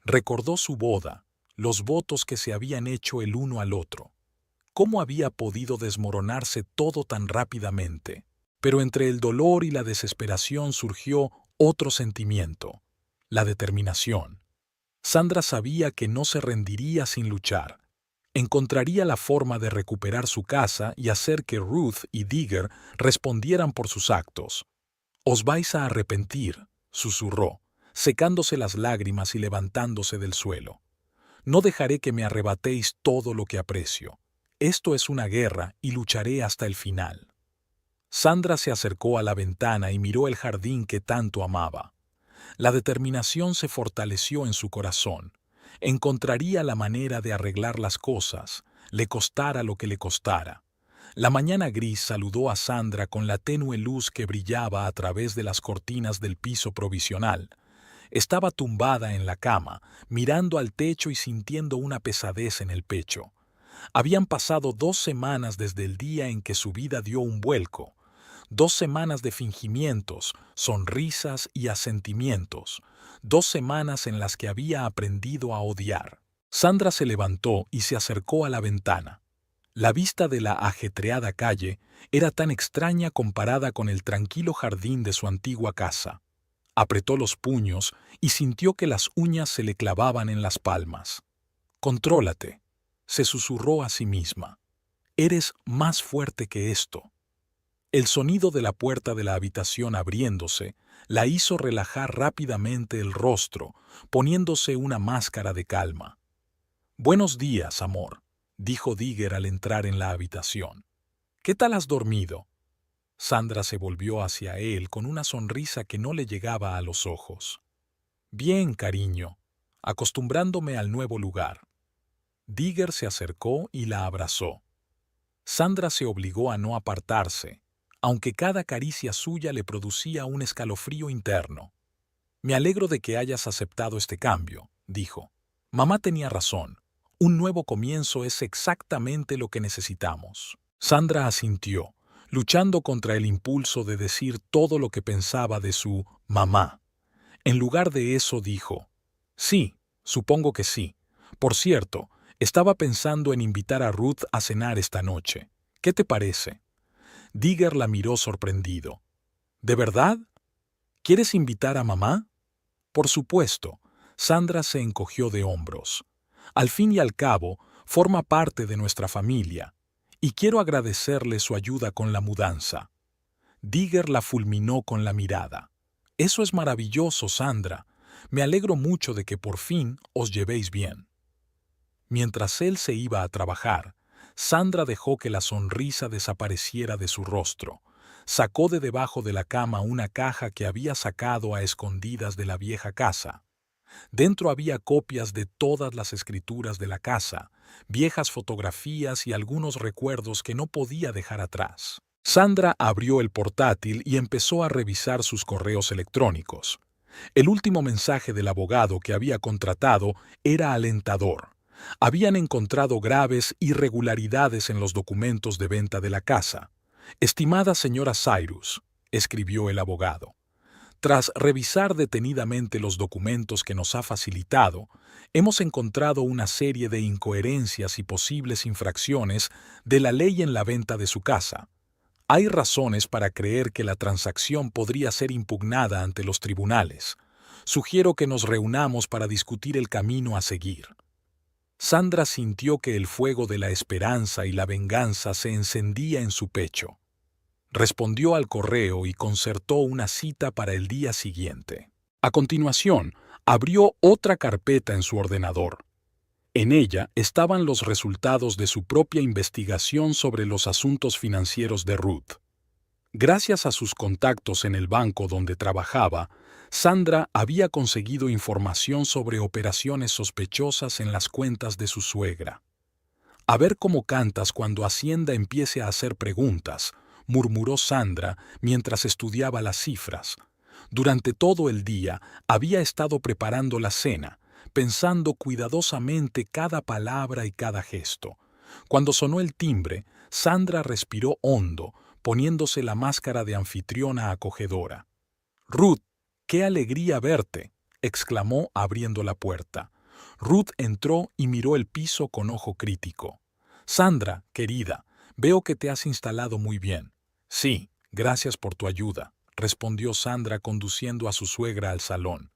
Recordó su boda, los votos que se habían hecho el uno al otro. ¿Cómo había podido desmoronarse todo tan rápidamente? Pero entre el dolor y la desesperación surgió otro sentimiento, la determinación. Sandra sabía que no se rendiría sin luchar. Encontraría la forma de recuperar su casa y hacer que Ruth y Digger respondieran por sus actos. «Os vais a arrepentir», susurró, secándose las lágrimas y levantándose del suelo. «No dejaré que me arrebatéis todo lo que aprecio. Esto es una guerra y lucharé hasta el final». Sandra se acercó a la ventana y miró el jardín que tanto amaba. La determinación se fortaleció en su corazón. Encontraría la manera de arreglar las cosas, le costara lo que le costara. La mañana gris saludó a Sandra con la tenue luz que brillaba a través de las cortinas del piso provisional. Estaba tumbada en la cama, mirando al techo y sintiendo una pesadez en el pecho. Habían pasado 2 semanas desde el día en que su vida dio un vuelco. 2 semanas de fingimientos, sonrisas y asentimientos. 2 semanas en las que había aprendido a odiar. Sandra se levantó y se acercó a la ventana. La vista de la ajetreada calle era tan extraña comparada con el tranquilo jardín de su antigua casa. Apretó los puños y sintió que las uñas se le clavaban en las palmas. «Contrólate», se susurró a sí misma. «Eres más fuerte que esto». El sonido de la puerta de la habitación abriéndose la hizo relajar rápidamente el rostro, poniéndose una máscara de calma. «Buenos días, amor», dijo Digger al entrar en la habitación. «¿Qué tal has dormido?» Sandra se volvió hacia él con una sonrisa que no le llegaba a los ojos. «Bien, cariño, acostumbrándome al nuevo lugar». Digger se acercó y la abrazó. Sandra se obligó a no apartarse, aunque cada caricia suya le producía un escalofrío interno. «Me alegro de que hayas aceptado este cambio», dijo. «Mamá tenía razón. Un nuevo comienzo es exactamente lo que necesitamos». Sandra asintió, luchando contra el impulso de decir todo lo que pensaba de su mamá. En lugar de eso dijo: «Sí, supongo que sí. Por cierto, estaba pensando en invitar a Ruth a cenar esta noche. ¿Qué te parece?» Digger la miró sorprendido. «¿De verdad? ¿Quieres invitar a mamá?» «Por supuesto». Sandra se encogió de hombros. «Al fin y al cabo, forma parte de nuestra familia, y quiero agradecerle su ayuda con la mudanza». Digger la fulminó con la mirada. «Eso es maravilloso, Sandra. Me alegro mucho de que por fin os llevéis bien. Mientras él se iba a trabajar, Sandra dejó que la sonrisa desapareciera de su rostro. Sacó de debajo de la cama una caja que había sacado a escondidas de la vieja casa. Dentro había copias de todas las escrituras de la casa, viejas fotografías y algunos recuerdos que no podía dejar atrás. Sandra abrió el portátil y empezó a revisar sus correos electrónicos. El último mensaje del abogado que había contratado era alentador. Habían encontrado graves irregularidades en los documentos de venta de la casa. «Estimada señora Cyrus», escribió el abogado, tras revisar detenidamente los documentos que nos ha facilitado, hemos encontrado una serie de incoherencias y posibles infracciones de la ley en la venta de su casa. Hay razones para creer que la transacción podría ser impugnada ante los tribunales. Sugiero que nos reunamos para discutir el camino a seguir. Sandra sintió que el fuego de la esperanza y la venganza se encendía en su pecho. Respondió al correo y concertó una cita para el día siguiente. A continuación, abrió otra carpeta en su ordenador. En ella estaban los resultados de su propia investigación sobre los asuntos financieros de Ruth. Gracias a sus contactos en el banco donde trabajaba, Sandra había conseguido información sobre operaciones sospechosas en las cuentas de su suegra. «A ver cómo cantas cuando Hacienda empiece a hacer preguntas», murmuró Sandra mientras estudiaba las cifras. Durante todo el día había estado preparando la cena, pensando cuidadosamente cada palabra y cada gesto. Cuando sonó el timbre, Sandra respiró hondo, poniéndose la máscara de anfitriona acogedora. «Ruth, qué alegría verte», exclamó abriendo la puerta. Ruth entró y miró el piso con ojo crítico. «Sandra, querida, veo que te has instalado muy bien». «Sí, gracias por tu ayuda», respondió Sandra conduciendo a su suegra al salón.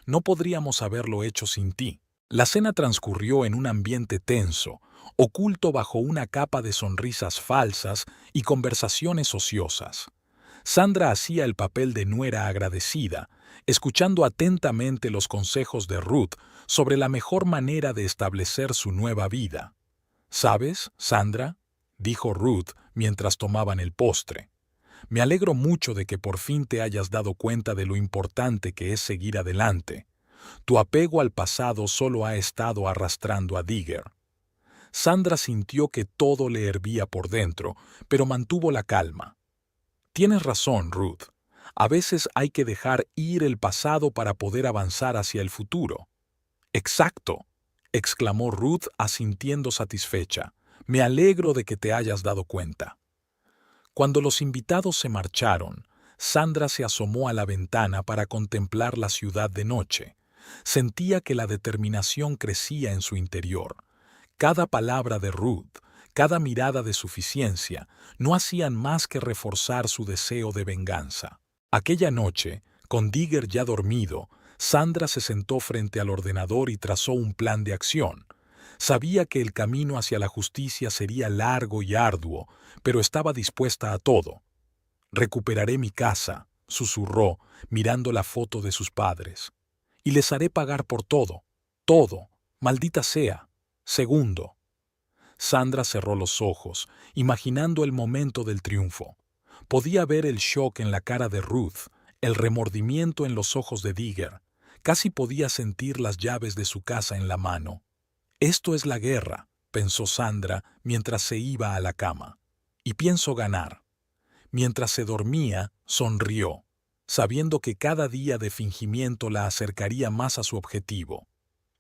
«No podríamos haberlo hecho sin ti». La cena transcurrió en un ambiente tenso, oculto bajo una capa de sonrisas falsas y conversaciones ociosas. Sandra hacía el papel de nuera agradecida, escuchando atentamente los consejos de Ruth sobre la mejor manera de establecer su nueva vida. «¿Sabes, Sandra?», dijo Ruth mientras tomaban el postre. «Me alegro mucho de que por fin te hayas dado cuenta de lo importante que es seguir adelante. Tu apego al pasado solo ha estado arrastrando a Digger». Sandra sintió que todo le hervía por dentro, pero mantuvo la calma. «Tienes razón, Ruth. A veces hay que dejar ir el pasado para poder avanzar hacia el futuro». «Exacto», exclamó Ruth asintiendo satisfecha. «Me alegro de que te hayas dado cuenta». Cuando los invitados se marcharon, Sandra se asomó a la ventana para contemplar la ciudad de noche. Sentía que la determinación crecía en su interior. Cada palabra de Ruth, cada mirada de suficiencia, no hacían más que reforzar su deseo de venganza. Aquella noche, con Digger ya dormido, Sandra se sentó frente al ordenador y trazó un plan de acción. Sabía que el camino hacia la justicia sería largo y arduo, pero estaba dispuesta a todo. «Recuperaré mi casa», susurró, mirando la foto de sus padres. «Y les haré pagar por todo, todo, maldita sea. Segundo». Sandra cerró los ojos, imaginando el momento del triunfo. Podía ver el shock en la cara de Ruth, el remordimiento en los ojos de Digger. Casi podía sentir las llaves de su casa en la mano. «Esto es la guerra», pensó Sandra mientras se iba a la cama. «Y pienso ganar». Mientras se dormía, sonrió, sabiendo que cada día de fingimiento la acercaría más a su objetivo.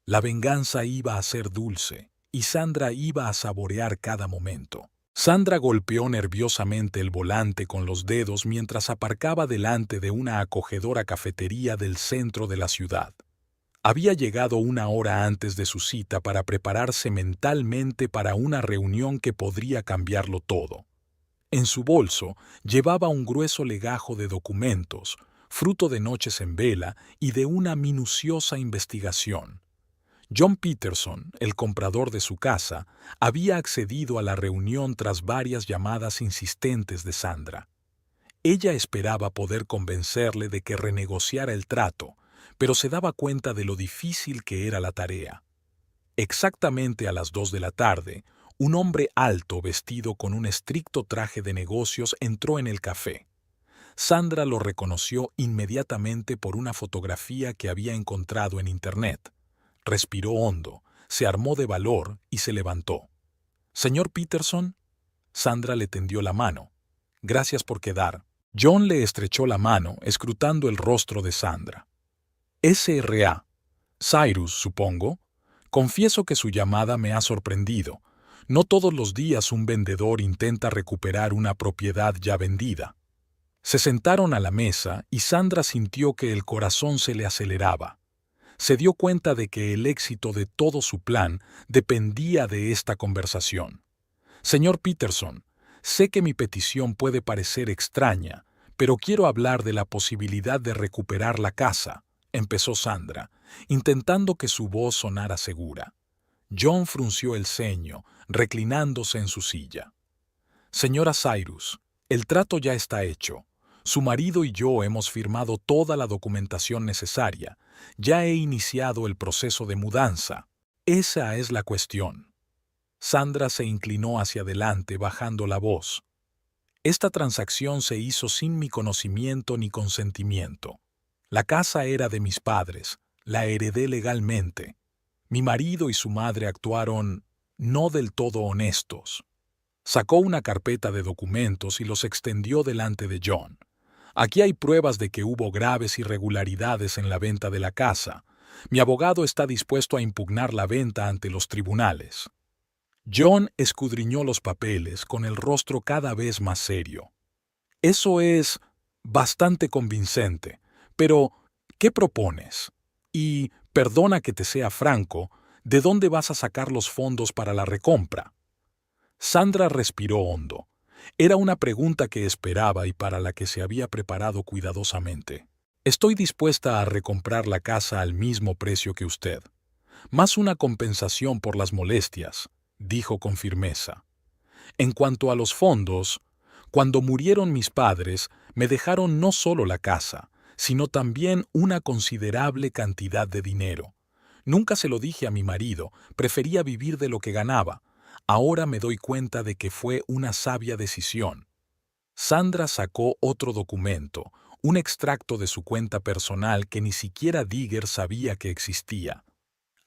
La venganza iba a ser dulce, y Sandra iba a saborear cada momento. Sandra golpeó nerviosamente el volante con los dedos mientras aparcaba delante de una acogedora cafetería del centro de la ciudad. Había llegado una hora antes de su cita para prepararse mentalmente para una reunión que podría cambiarlo todo. En su bolso llevaba un grueso legajo de documentos, fruto de noches en vela y de una minuciosa investigación. John Peterson, el comprador de su casa, había accedido a la reunión tras varias llamadas insistentes de Sandra. Ella esperaba poder convencerle de que renegociara el trato, pero se daba cuenta de lo difícil que era la tarea. Exactamente a las 2 de la tarde, un hombre alto vestido con un estricto traje de negocios entró en el café. Sandra lo reconoció inmediatamente por una fotografía que había encontrado en Internet. Respiró hondo, se armó de valor y se levantó. «Señor Peterson». Sandra le tendió la mano. «Gracias por quedar». John le estrechó la mano, escrutando el rostro de Sandra. «S.R.A. Cyrus, supongo. Confieso que su llamada me ha sorprendido. No todos los días un vendedor intenta recuperar una propiedad ya vendida». Se sentaron a la mesa y Sandra sintió que el corazón se le aceleraba. Se dio cuenta de que el éxito de todo su plan dependía de esta conversación. «Señor Peterson, sé que mi petición puede parecer extraña, pero quiero hablar de la posibilidad de recuperar la casa», empezó Sandra, intentando que su voz sonara segura. John frunció el ceño, reclinándose en su silla. «Señora Cyrus, el trato ya está hecho. Su marido y yo hemos firmado toda la documentación necesaria. Ya he iniciado el proceso de mudanza. Esa es la cuestión». Sandra se inclinó hacia adelante, bajando la voz. «Esta transacción se hizo sin mi conocimiento ni consentimiento. La casa era de mis padres, la heredé legalmente. Mi marido y su madre actuaron no del todo honestos». Sacó una carpeta de documentos y los extendió delante de John. «Aquí hay pruebas de que hubo graves irregularidades en la venta de la casa. Mi abogado está dispuesto a impugnar la venta ante los tribunales». John escudriñó los papeles con el rostro cada vez más serio. «Eso es bastante convincente, pero ¿qué propones? Y, perdona que te sea franco, ¿de dónde vas a sacar los fondos para la recompra?». Sandra respiró hondo. Era una pregunta que esperaba y para la que se había preparado cuidadosamente. «Estoy dispuesta a recomprar la casa al mismo precio que usted. Más una compensación por las molestias», dijo con firmeza. «En cuanto a los fondos, cuando murieron mis padres, me dejaron no solo la casa, sino también una considerable cantidad de dinero. Nunca se lo dije a mi marido, prefería vivir de lo que ganaba. Ahora me doy cuenta de que fue una sabia decisión». Sandra sacó otro documento, un extracto de su cuenta personal que ni siquiera Digger sabía que existía.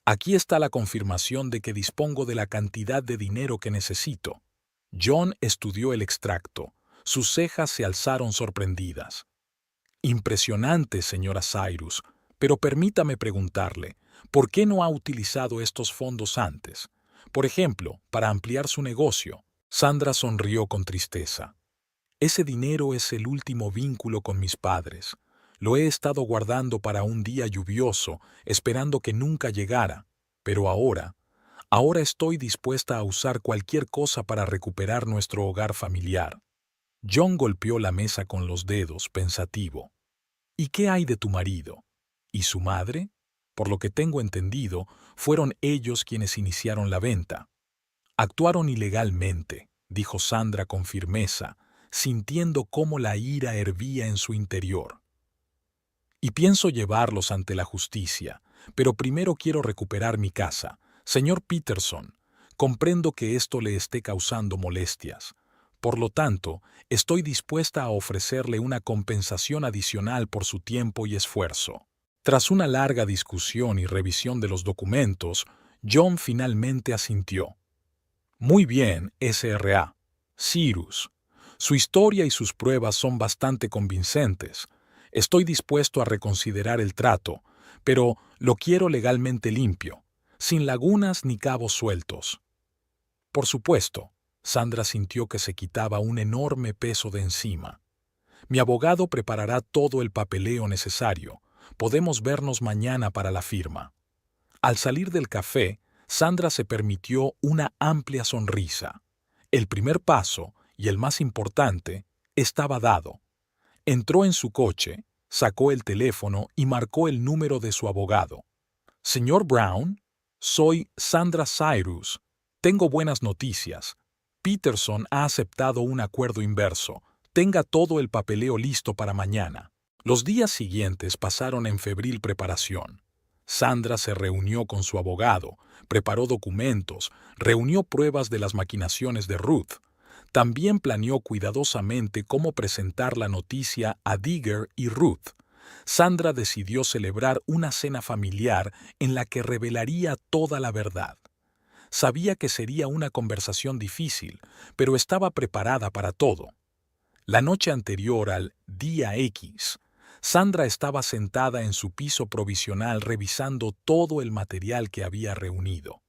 «Aquí está la confirmación de que dispongo de la cantidad de dinero que necesito». John estudió el extracto. Sus cejas se alzaron sorprendidas. «Impresionante, señora Cyrus, pero permítame preguntarle, ¿por qué no ha utilizado estos fondos antes? Por ejemplo, para ampliar su negocio». Sandra sonrió con tristeza. «Ese dinero es el último vínculo con mis padres. Lo he estado guardando para un día lluvioso, esperando que nunca llegara. Pero ahora estoy dispuesta a usar cualquier cosa para recuperar nuestro hogar familiar». John golpeó la mesa con los dedos, pensativo. «¿Y qué hay de tu marido? ¿Y su madre? Por lo que tengo entendido, fueron ellos quienes iniciaron la venta». «Actuaron ilegalmente», dijo Sandra con firmeza, sintiendo cómo la ira hervía en su interior. «Y pienso llevarlos ante la justicia, pero primero quiero recuperar mi casa. Señor Peterson, comprendo que esto le esté causando molestias. Por lo tanto, estoy dispuesta a ofrecerle una compensación adicional por su tiempo y esfuerzo». Tras una larga discusión y revisión de los documentos, John finalmente asintió. «Muy bien, S.R.A. Cyrus. Su historia y sus pruebas son bastante convincentes. Estoy dispuesto a reconsiderar el trato, pero lo quiero legalmente limpio, sin lagunas ni cabos sueltos». «Por supuesto». Sandra sintió que se quitaba un enorme peso de encima. «Mi abogado preparará todo el papeleo necesario. Podemos vernos mañana para la firma». Al salir del café, Sandra se permitió una amplia sonrisa. El primer paso, y el más importante, estaba dado. Entró en su coche, sacó el teléfono y marcó el número de su abogado. «Señor Brown, soy Sandra Cyrus. Tengo buenas noticias. Peterson ha aceptado un acuerdo inverso. Tenga todo el papeleo listo para mañana». Los días siguientes pasaron en febril preparación. Sandra se reunió con su abogado, preparó documentos, reunió pruebas de las maquinaciones de Ruth. También planeó cuidadosamente cómo presentar la noticia a Digger y Ruth. Sandra decidió celebrar una cena familiar en la que revelaría toda la verdad. Sabía que sería una conversación difícil, pero estaba preparada para todo. La noche anterior al día X, Sandra estaba sentada en su piso provisional revisando todo el material que había reunido.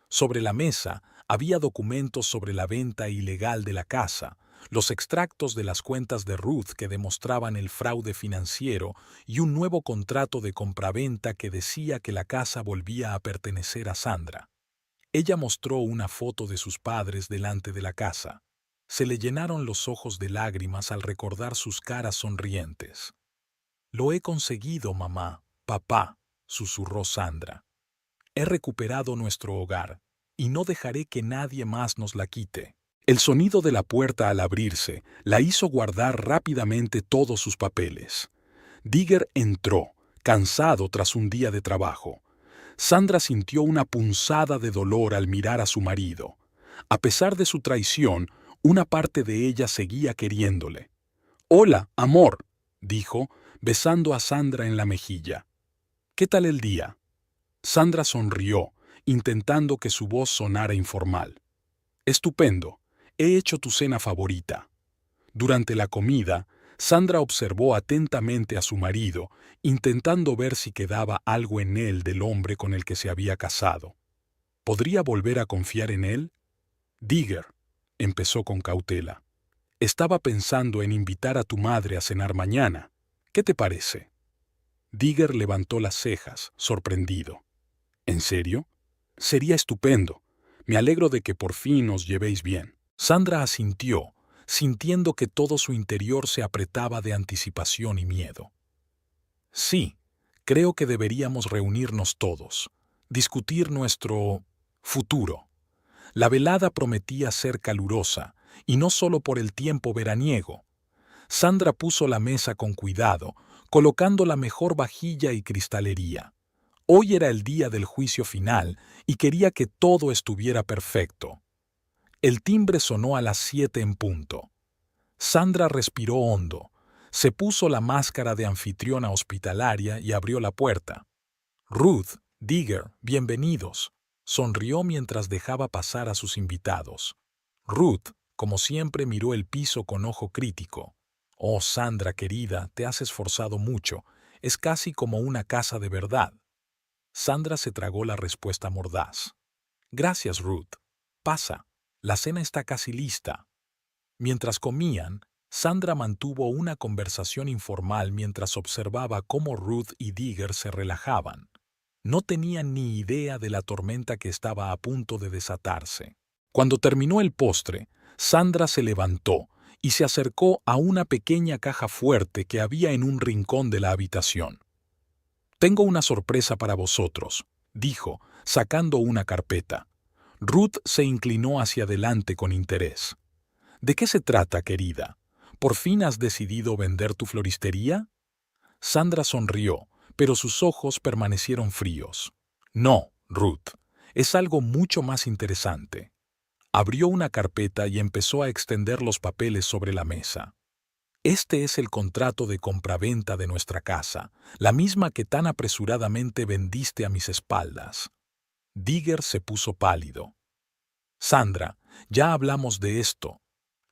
Sobre la mesa había documentos sobre la venta ilegal de la casa, los extractos de las cuentas de Ruth que demostraban el fraude financiero y un nuevo contrato de compraventa que decía que la casa volvía a pertenecer a Sandra. Ella mostró una foto de sus padres delante de la casa. Se le llenaron los ojos de lágrimas al recordar sus caras sonrientes. «Lo he conseguido, mamá, papá», susurró Sandra. «He recuperado nuestro hogar, y no dejaré que nadie más nos la quite». El sonido de la puerta al abrirse la hizo guardar rápidamente todos sus papeles. Digger entró, cansado tras un día de trabajo. Sandra sintió una punzada de dolor al mirar a su marido. A pesar de su traición, una parte de ella seguía queriéndole. «Hola, amor», dijo, besando a Sandra en la mejilla. «¿Qué tal el día?» Sandra sonrió, intentando que su voz sonara informal. «Estupendo. He hecho tu cena favorita». Durante la comida, Sandra observó atentamente a su marido, intentando ver si quedaba algo en él del hombre con el que se había casado. ¿Podría volver a confiar en él? «Digger», empezó con cautela, «estaba pensando en invitar a tu madre a cenar mañana. ¿Qué te parece?» Digger levantó las cejas, sorprendido. «¿En serio? Sería estupendo. Me alegro de que por fin os llevéis bien». Sandra asintió, sintiendo que todo su interior se apretaba de anticipación y miedo. «Sí, creo que deberíamos reunirnos todos, discutir nuestro futuro». La velada prometía ser calurosa, y no solo por el tiempo veraniego. Sandra puso la mesa con cuidado, colocando la mejor vajilla y cristalería. Hoy era el día del juicio final y quería que todo estuviera perfecto. El timbre sonó a las 7 en punto. Sandra respiró hondo, se puso la máscara de anfitriona hospitalaria y abrió la puerta. «Ruth, Digger, bienvenidos», sonrió mientras dejaba pasar a sus invitados. Ruth, como siempre, miró el piso con ojo crítico. «Oh, Sandra querida, te has esforzado mucho. Es casi como una casa de verdad». Sandra se tragó la respuesta mordaz. «Gracias, Ruth. Pasa. La cena está casi lista». Mientras comían, Sandra mantuvo una conversación informal mientras observaba cómo Ruth y Digger se relajaban. No tenían ni idea de la tormenta que estaba a punto de desatarse. Cuando terminó el postre, Sandra se levantó y se acercó a una pequeña caja fuerte que había en un rincón de la habitación. «Tengo una sorpresa para vosotros», dijo, sacando una carpeta. Ruth se inclinó hacia adelante con interés. «¿De qué se trata, querida? ¿Por fin has decidido vender tu floristería?» Sandra sonrió, pero sus ojos permanecieron fríos. «No, Ruth, es algo mucho más interesante». Abrió una carpeta y empezó a extender los papeles sobre la mesa. «Este es el contrato de compraventa de nuestra casa, la misma que tan apresuradamente vendiste a mis espaldas». Digger se puso pálido. «Sandra, ya hablamos de esto».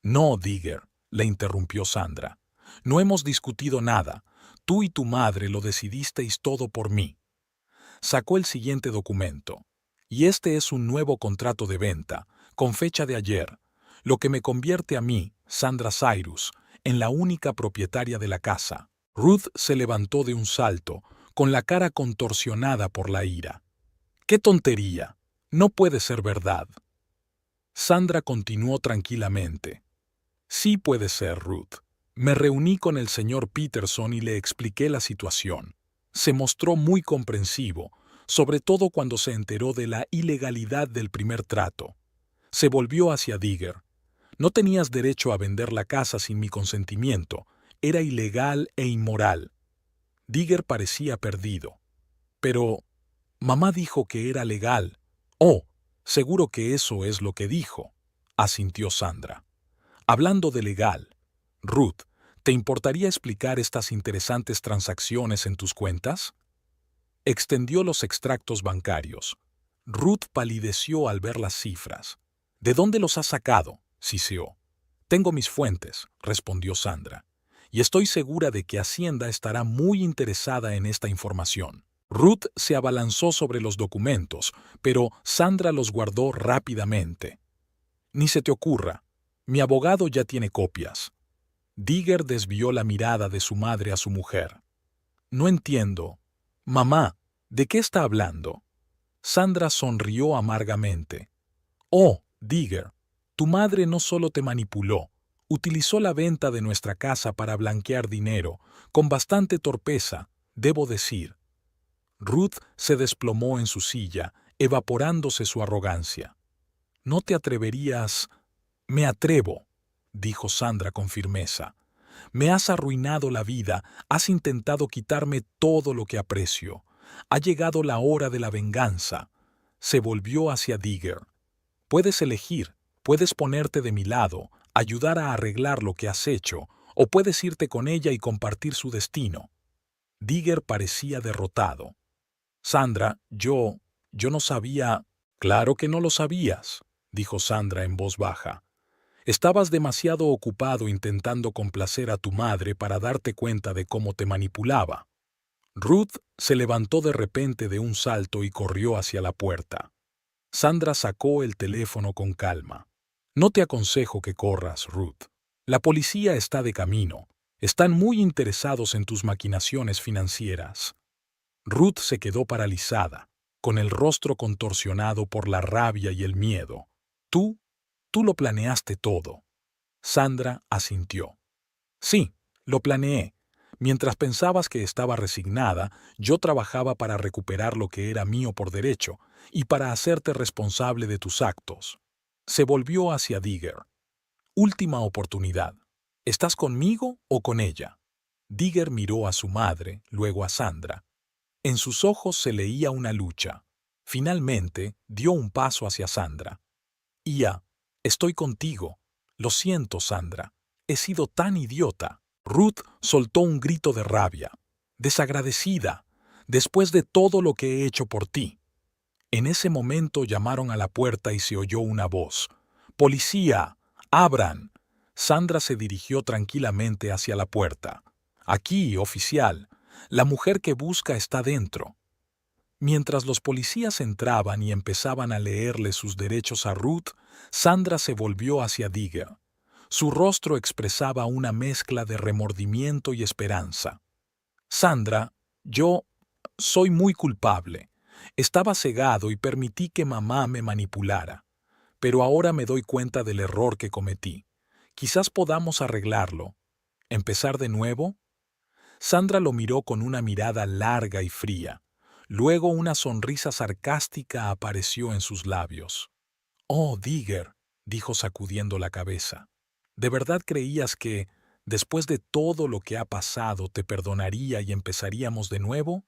«No, Digger», le interrumpió Sandra. «No hemos discutido nada. Tú y tu madre lo decidisteis todo por mí». Sacó el siguiente documento. «Y este es un nuevo contrato de venta, con fecha de ayer, lo que me convierte a mí, Sandra Cyrus, en la única propietaria de la casa». Ruth se levantó de un salto, con la cara contorsionada por la ira. «¡Qué tontería! No puede ser verdad». Sandra continuó tranquilamente. «Sí puede ser, Ruth. Me reuní con el señor Peterson y le expliqué la situación. Se mostró muy comprensivo, sobre todo cuando se enteró de la ilegalidad del primer trato. Se volvió hacia Digger. «No tenías derecho a vender la casa sin mi consentimiento. era ilegal e inmoral. Digger parecía perdido. Pero mamá dijo que era legal. Oh, seguro que eso es lo que dijo, asintió Sandra. Hablando de legal, Ruth, ¿te importaría explicar estas interesantes transacciones en tus cuentas? Extendió los extractos bancarios. Ruth palideció al ver las cifras. ¿De dónde los has sacado?, siseó. Tengo mis fuentes, respondió Sandra, y estoy segura de que Hacienda estará muy interesada en esta información. Ruth se abalanzó sobre los documentos, pero Sandra los guardó rápidamente. Ni se te ocurra, mi abogado ya tiene copias. Digger desvió la mirada de su madre a su mujer. No entiendo. Mamá, ¿de qué está hablando? Sandra sonrió amargamente. Oh, Digger, tu madre no solo te manipuló, utilizó la venta de nuestra casa para blanquear dinero, con bastante torpeza, debo decir. Ruth se desplomó en su silla, evaporándose su arrogancia. ¿No te atreverías? Me atrevo, dijo Sandra con firmeza. Me has arruinado la vida, has intentado quitarme todo lo que aprecio. Ha llegado la hora de la venganza. Se volvió hacia Digger. Puedes elegir, puedes ponerte de mi lado, ayudar a arreglar lo que has hecho, o puedes irte con ella y compartir su destino. Digger parecía derrotado. Sandra, yo no sabía. Claro que no lo sabías, dijo Sandra en voz baja. Estabas demasiado ocupado intentando complacer a tu madre para darte cuenta de cómo te manipulaba. Ruth se levantó de repente de un salto y corrió hacia la puerta. Sandra sacó el teléfono con calma. No te aconsejo que corras, Ruth. La policía está de camino. Están muy interesados en tus maquinaciones financieras. Ruth se quedó paralizada, con el rostro contorsionado por la rabia y el miedo. Tú lo planeaste todo. Sandra asintió. Sí, lo planeé. Mientras pensabas que estaba resignada, yo trabajaba para recuperar lo que era mío por derecho y para hacerte responsable de tus actos. Se volvió hacia Digger. Última oportunidad. ¿Estás conmigo o con ella? Digger miró a su madre, luego a Sandra. En sus ojos se leía una lucha. Finalmente, dio un paso hacia Sandra. Ia, estoy contigo. Lo siento, Sandra. He sido tan idiota. Ruth soltó un grito de rabia. Desagradecida, después de todo lo que he hecho por ti. En ese momento llamaron a la puerta y se oyó una voz. ¡Policía! ¡Abran! Sandra se dirigió tranquilamente hacia la puerta. Aquí, oficial. La mujer que busca está dentro. Mientras los policías entraban y empezaban a leerle sus derechos a Ruth, Sandra se volvió hacia Digger. Su rostro expresaba una mezcla de remordimiento y esperanza. Sandra, yo soy muy culpable. Estaba cegado y permití que mamá me manipulara. Pero ahora me doy cuenta del error que cometí. Quizás podamos arreglarlo. ¿Empezar de nuevo? Sandra lo miró con una mirada larga y fría. Luego una sonrisa sarcástica apareció en sus labios. «Oh, Digger», dijo sacudiendo la cabeza. ¿De verdad creías que, después de todo lo que ha pasado, te perdonaría y empezaríamos de nuevo?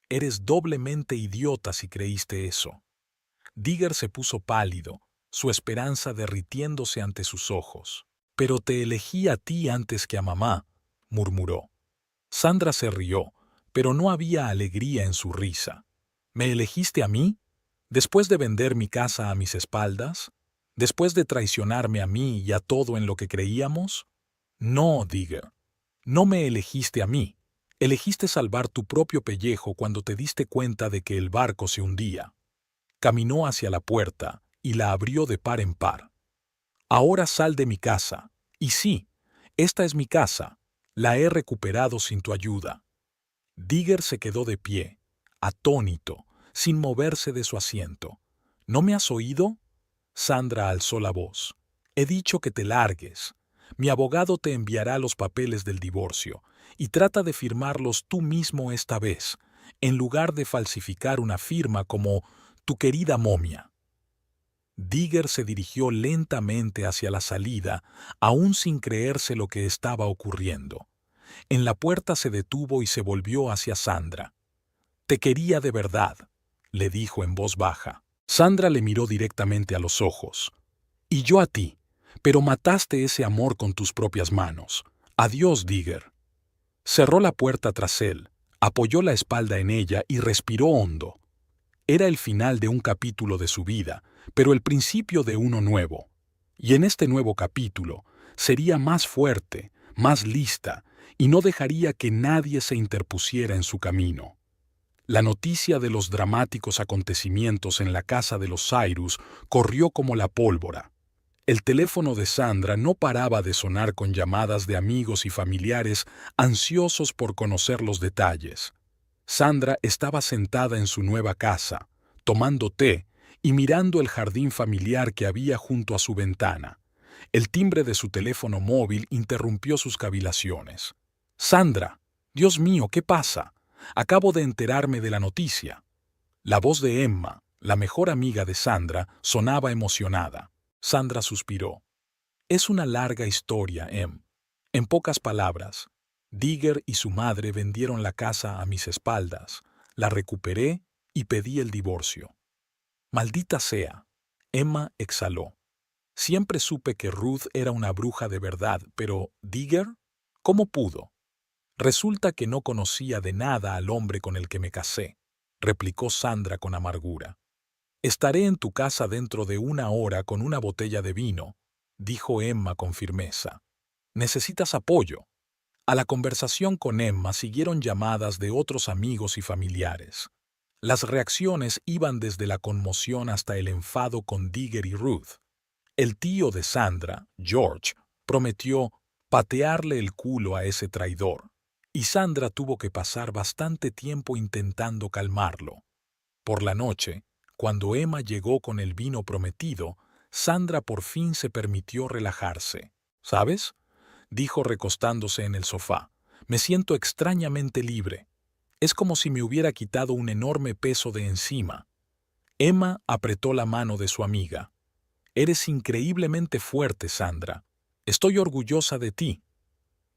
Eres doblemente idiota si creíste eso. Digger se puso pálido, su esperanza derritiéndose ante sus ojos. «Pero te elegí a ti antes que a mamá», murmuró. Sandra se rió, pero no había alegría en su risa. ¿Me elegiste a mí? ¿Después de vender mi casa a mis espaldas? ¿Después de traicionarme a mí y a todo en lo que creíamos? No, Digger. No me elegiste a mí. Elegiste salvar tu propio pellejo cuando te diste cuenta de que el barco se hundía. Caminó hacia la puerta y la abrió de par en par. Ahora sal de mi casa. Y sí, esta es mi casa. La he recuperado sin tu ayuda. Digger se quedó de pie, atónito, sin moverse de su asiento. ¿No me has oído? Sandra alzó la voz. He dicho que te largues. Mi abogado te enviará los papeles del divorcio y trata de firmarlos tú mismo esta vez, en lugar de falsificar una firma como tu querida momia. Digger se dirigió lentamente hacia la salida, aún sin creerse lo que estaba ocurriendo. En la puerta se detuvo y se volvió hacia Sandra. «Te quería de verdad», le dijo en voz baja. Sandra le miró directamente a los ojos. «Y yo a ti, pero mataste ese amor con tus propias manos. Adiós, Digger». Cerró la puerta tras él, apoyó la espalda en ella y respiró hondo. Era el final de un capítulo de su vida, pero el principio de uno nuevo. Y en este nuevo capítulo sería más fuerte, más lista, y no dejaría que nadie se interpusiera en su camino. La noticia de los dramáticos acontecimientos en la casa de los Cyrus corrió como la pólvora. El teléfono de Sandra no paraba de sonar con llamadas de amigos y familiares ansiosos por conocer los detalles. Sandra estaba sentada en su nueva casa, tomando té y mirando el jardín familiar que había junto a su ventana. El timbre de su teléfono móvil interrumpió sus cavilaciones. «Sandra, Dios mío, ¿qué pasa? Acabo de enterarme de la noticia». La voz de Emma, la mejor amiga de Sandra, sonaba emocionada. Sandra suspiró. «Es una larga historia, Em. En pocas palabras, Digger y su madre vendieron la casa a mis espaldas, la recuperé y pedí el divorcio». «Maldita sea», Emma exhaló. «Siempre supe que Ruth era una bruja de verdad, pero ¿Digger? ¿Cómo pudo?» «Resulta que no conocía de nada al hombre con el que me casé», replicó Sandra con amargura. «Estaré en tu casa dentro de 1 hora con una botella de vino», dijo Emma con firmeza. «¿Necesitas apoyo?» A la conversación con Emma siguieron llamadas de otros amigos y familiares. Las reacciones iban desde la conmoción hasta el enfado con Digger y Ruth. El tío de Sandra, George, prometió patearle el culo a ese traidor, y Sandra tuvo que pasar bastante tiempo intentando calmarlo. Por la noche, cuando Emma llegó con el vino prometido, Sandra por fin se permitió relajarse. «¿Sabes?», dijo recostándose en el sofá. «Me siento extrañamente libre. Es como si me hubiera quitado un enorme peso de encima». Emma apretó la mano de su amiga. «Eres increíblemente fuerte, Sandra. Estoy orgullosa de ti».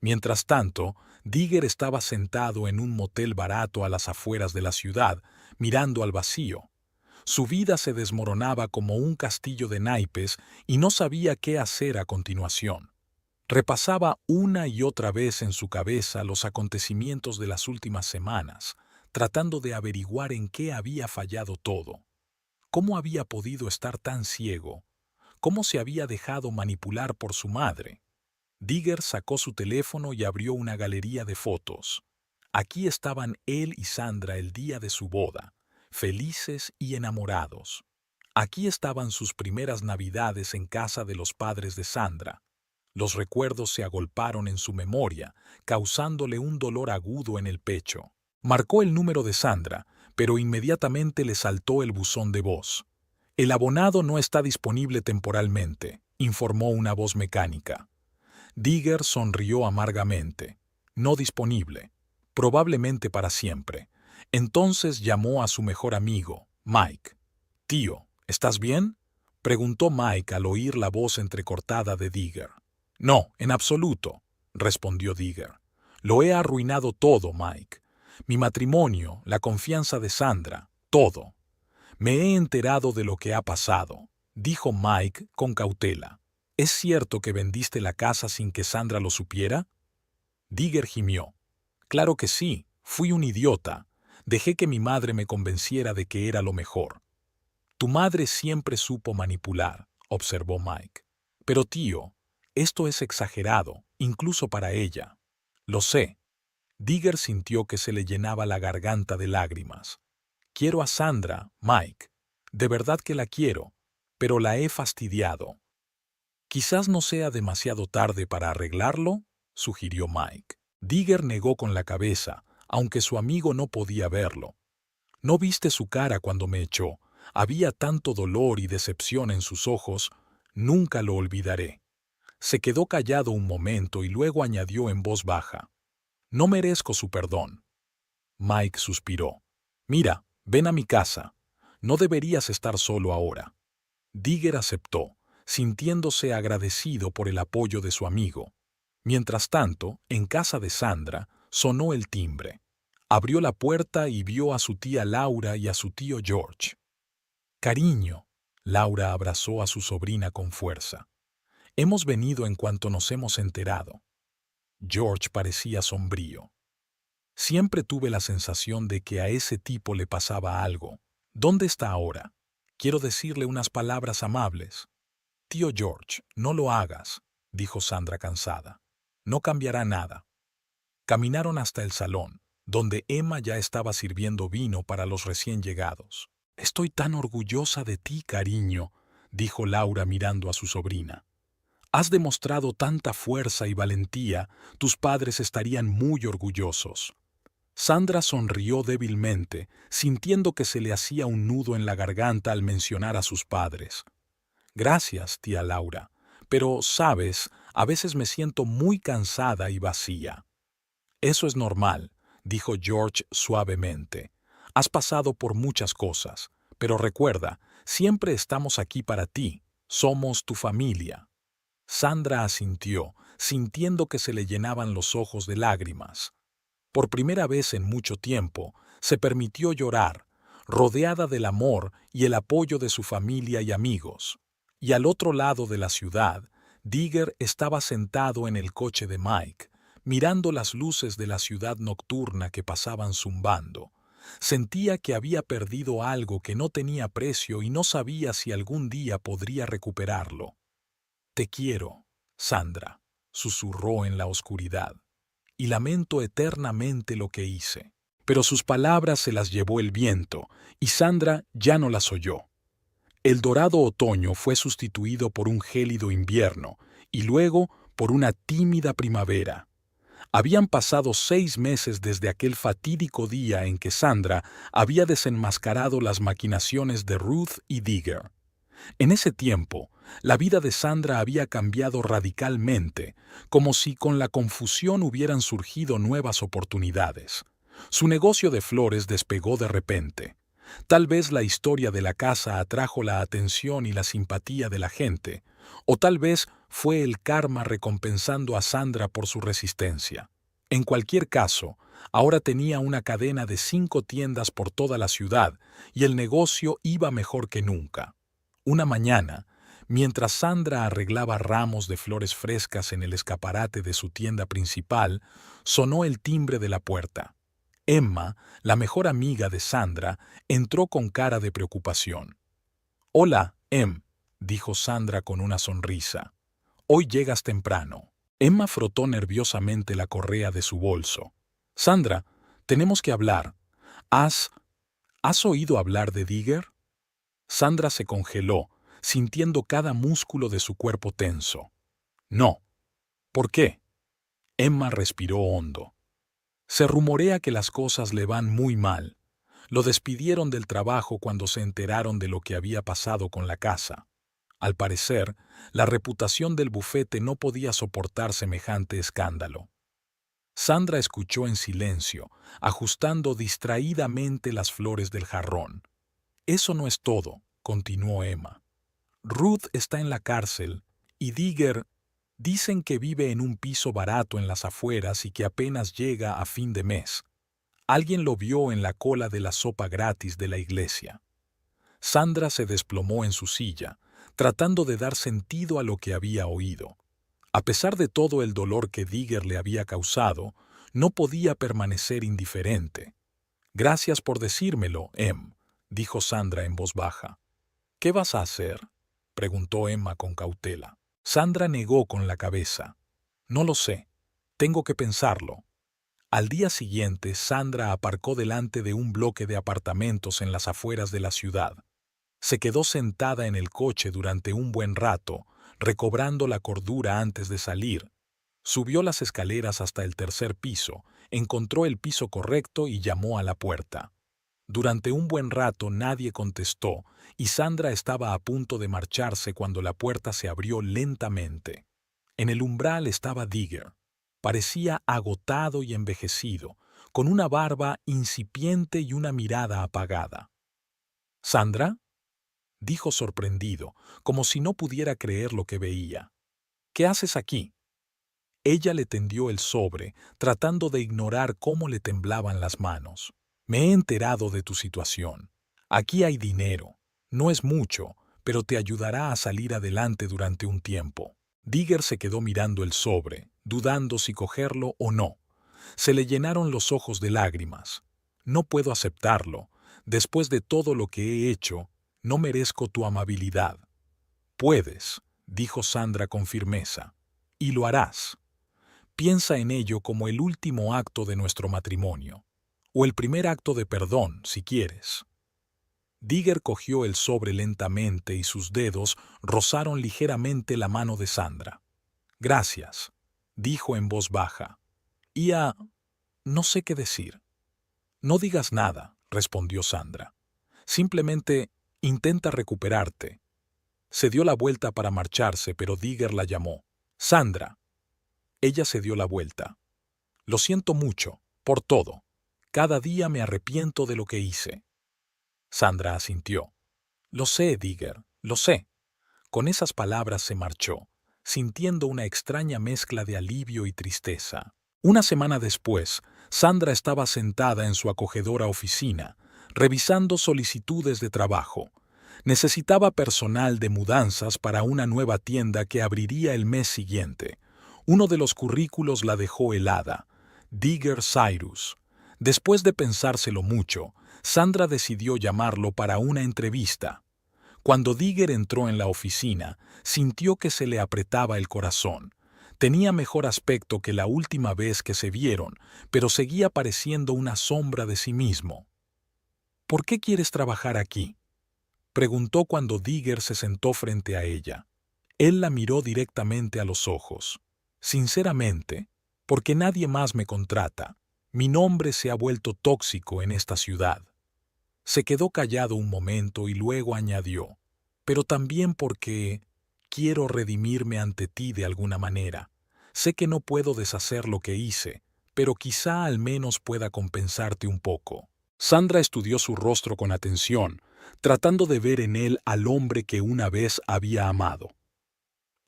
Mientras tanto, Digger estaba sentado en un motel barato a las afueras de la ciudad, mirando al vacío. Su vida se desmoronaba como un castillo de naipes y no sabía qué hacer a continuación. Repasaba una y otra vez en su cabeza los acontecimientos de las últimas semanas, tratando de averiguar en qué había fallado todo. ¿Cómo había podido estar tan ciego? ¿Cómo se había dejado manipular por su madre? Digger sacó su teléfono y abrió una galería de fotos. Aquí estaban él y Sandra el día de su boda, felices y enamorados. Aquí estaban sus primeras navidades en casa de los padres de Sandra. Los recuerdos se agolparon en su memoria, causándole un dolor agudo en el pecho. Marcó el número de Sandra, pero inmediatamente le saltó el buzón de voz. «El abonado no está disponible temporalmente», informó una voz mecánica. Digger sonrió amargamente. «No disponible. Probablemente para siempre». Entonces llamó a su mejor amigo, Mike. «Tío, ¿estás bien?», preguntó Mike al oír la voz entrecortada de Digger. «No, en absoluto», respondió Digger. «Lo he arruinado todo, Mike. Mi matrimonio, la confianza de Sandra, todo. Me he enterado de lo que ha pasado», dijo Mike con cautela. «¿Es cierto que vendiste la casa sin que Sandra lo supiera?». Digger gimió. «Claro que sí, fui un idiota. Dejé que mi madre me convenciera de que era lo mejor». «Tu madre siempre supo manipular», observó Mike. «Pero tío, esto es exagerado, incluso para ella». «Lo sé». Digger sintió que se le llenaba la garganta de lágrimas. «Quiero a Sandra, Mike. De verdad que la quiero, pero la he fastidiado». «Quizás no sea demasiado tarde para arreglarlo», sugirió Mike. Digger negó con la cabeza, aunque su amigo no podía verlo. «¿No viste su cara cuando me echó? Había tanto dolor y decepción en sus ojos. Nunca lo olvidaré». Se quedó callado un momento y luego añadió en voz baja. «No merezco su perdón». Mike suspiró. «Mira, ven a mi casa. No deberías estar solo ahora». Digger aceptó, sintiéndose agradecido por el apoyo de su amigo. Mientras tanto, en casa de Sandra, sonó el timbre. Abrió la puerta y vio a su tía Laura y a su tío George. «Cariño», Laura abrazó a su sobrina con fuerza. «Hemos venido en cuanto nos hemos enterado». George parecía sombrío. «Siempre tuve la sensación de que a ese tipo le pasaba algo. ¿Dónde está ahora? Quiero decirle unas palabras amables». «Tío George, no lo hagas», dijo Sandra cansada. «No cambiará nada». Caminaron hasta el salón, donde Emma ya estaba sirviendo vino para los recién llegados. «Estoy tan orgullosa de ti, cariño», dijo Laura mirando a su sobrina. «Has demostrado tanta fuerza y valentía, tus padres estarían muy orgullosos». Sandra sonrió débilmente, sintiendo que se le hacía un nudo en la garganta al mencionar a sus padres. «Gracias, tía Laura, pero, sabes, a veces me siento muy cansada y vacía». «Eso es normal», dijo George suavemente. «Has pasado por muchas cosas, pero recuerda, siempre estamos aquí para ti, somos tu familia». Sandra asintió, sintiendo que se le llenaban los ojos de lágrimas. Por primera vez en mucho tiempo, se permitió llorar, rodeada del amor y el apoyo de su familia y amigos. Y al otro lado de la ciudad, Digger estaba sentado en el coche de Mike, mirando las luces de la ciudad nocturna que pasaban zumbando. Sentía que había perdido algo que no tenía precio y no sabía si algún día podría recuperarlo. «Te quiero, Sandra», susurró en la oscuridad, «y lamento eternamente lo que hice». Pero sus palabras se las llevó el viento, y Sandra ya no las oyó. El dorado otoño fue sustituido por un gélido invierno, y luego por una tímida primavera. Habían pasado 6 meses desde aquel fatídico día en que Sandra había desenmascarado las maquinaciones de Ruth y Digger. En ese tiempo, la vida de Sandra había cambiado radicalmente, como si con la confusión hubieran surgido nuevas oportunidades. Su negocio de flores despegó de repente. Tal vez la historia de la casa atrajo la atención y la simpatía de la gente, o tal vez fue el karma recompensando a Sandra por su resistencia. En cualquier caso, ahora tenía una cadena de 5 tiendas por toda la ciudad y el negocio iba mejor que nunca. Una mañana, mientras Sandra arreglaba ramos de flores frescas en el escaparate de su tienda principal, sonó el timbre de la puerta. Emma, la mejor amiga de Sandra, entró con cara de preocupación. «Hola, dijo Sandra con una sonrisa. «Hoy llegas temprano». Emma frotó nerviosamente la correa de su bolso. «Sandra, tenemos que hablar. ¿Has oído hablar de Digger?» Sandra se congeló, sintiendo cada músculo de su cuerpo tenso. «No». «¿Por qué?» Emma respiró hondo. «Se rumorea que las cosas le van muy mal. Lo despidieron del trabajo cuando se enteraron de lo que había pasado con la casa. Al parecer, la reputación del bufete no podía soportar semejante escándalo». Sandra escuchó en silencio, ajustando distraídamente las flores del jarrón. «Eso no es todo», continuó Emma. «Ruth está en la cárcel y Digger dicen que vive en un piso barato en las afueras y que apenas llega a fin de mes. Alguien lo vio en la cola de la sopa gratis de la iglesia». Sandra se desplomó en su silla, tratando de dar sentido a lo que había oído. A pesar de todo el dolor que Digger le había causado, no podía permanecer indiferente. «Gracias por decírmelo, dijo Sandra en voz baja. «¿Qué vas a hacer?», preguntó Emma con cautela. Sandra negó con la cabeza. «No lo sé. Tengo que pensarlo». Al día siguiente, Sandra aparcó delante de un bloque de apartamentos en las afueras de la ciudad. Se quedó sentada en el coche durante un buen rato, recobrando la cordura antes de salir. Subió las escaleras hasta el 3er piso, encontró el piso correcto y llamó a la puerta. Durante un buen rato nadie contestó, y Sandra estaba a punto de marcharse cuando la puerta se abrió lentamente. En el umbral estaba Digger. Parecía agotado y envejecido, con una barba incipiente y una mirada apagada. «¿Sandra?», dijo sorprendido, como si no pudiera creer lo que veía. «¿Qué haces aquí?». Ella le tendió el sobre, tratando de ignorar cómo le temblaban las manos. Me he enterado de tu situación. Aquí hay dinero. No es mucho, pero te ayudará a salir adelante durante un tiempo. Digger se quedó mirando el sobre, dudando si cogerlo o no. Se le llenaron los ojos de lágrimas. No puedo aceptarlo. Después de todo lo que he hecho, no merezco tu amabilidad. Puedes, dijo Sandra con firmeza, y lo harás. Piensa en ello como el último acto de nuestro matrimonio, o el primer acto de perdón, si quieres. Digger cogió el sobre lentamente y sus dedos rozaron ligeramente la mano de Sandra. Gracias, dijo en voz baja. No sé qué decir. No digas nada, respondió Sandra. Simplemente intenta recuperarte. Se dio la vuelta para marcharse, pero Digger la llamó. Sandra. Ella se dio la vuelta. Lo siento mucho, por todo. Cada día me arrepiento de lo que hice. Sandra asintió. Lo sé, Digger, lo sé. Con esas palabras se marchó, sintiendo una extraña mezcla de alivio y tristeza. Una semana después, Sandra estaba sentada en su acogedora oficina, revisando solicitudes de trabajo. Necesitaba personal de mudanzas para una nueva tienda que abriría el mes siguiente. Uno de los currículos la dejó helada. Digger Cyrus. Después de pensárselo mucho, Sandra decidió llamarlo para una entrevista. Cuando Digger entró en la oficina, sintió que se le apretaba el corazón. Tenía mejor aspecto que la última vez que se vieron, pero seguía pareciendo una sombra de sí mismo. ¿Por qué quieres trabajar aquí?, preguntó cuando Digger se sentó frente a ella. Él la miró directamente a los ojos. Sinceramente, porque nadie más me contrata. Mi nombre se ha vuelto tóxico en esta ciudad. Se quedó callado un momento y luego añadió, pero también porque quiero redimirme ante ti de alguna manera. Sé que no puedo deshacer lo que hice, pero quizá al menos pueda compensarte un poco. Sandra estudió su rostro con atención, tratando de ver en él al hombre que una vez había amado.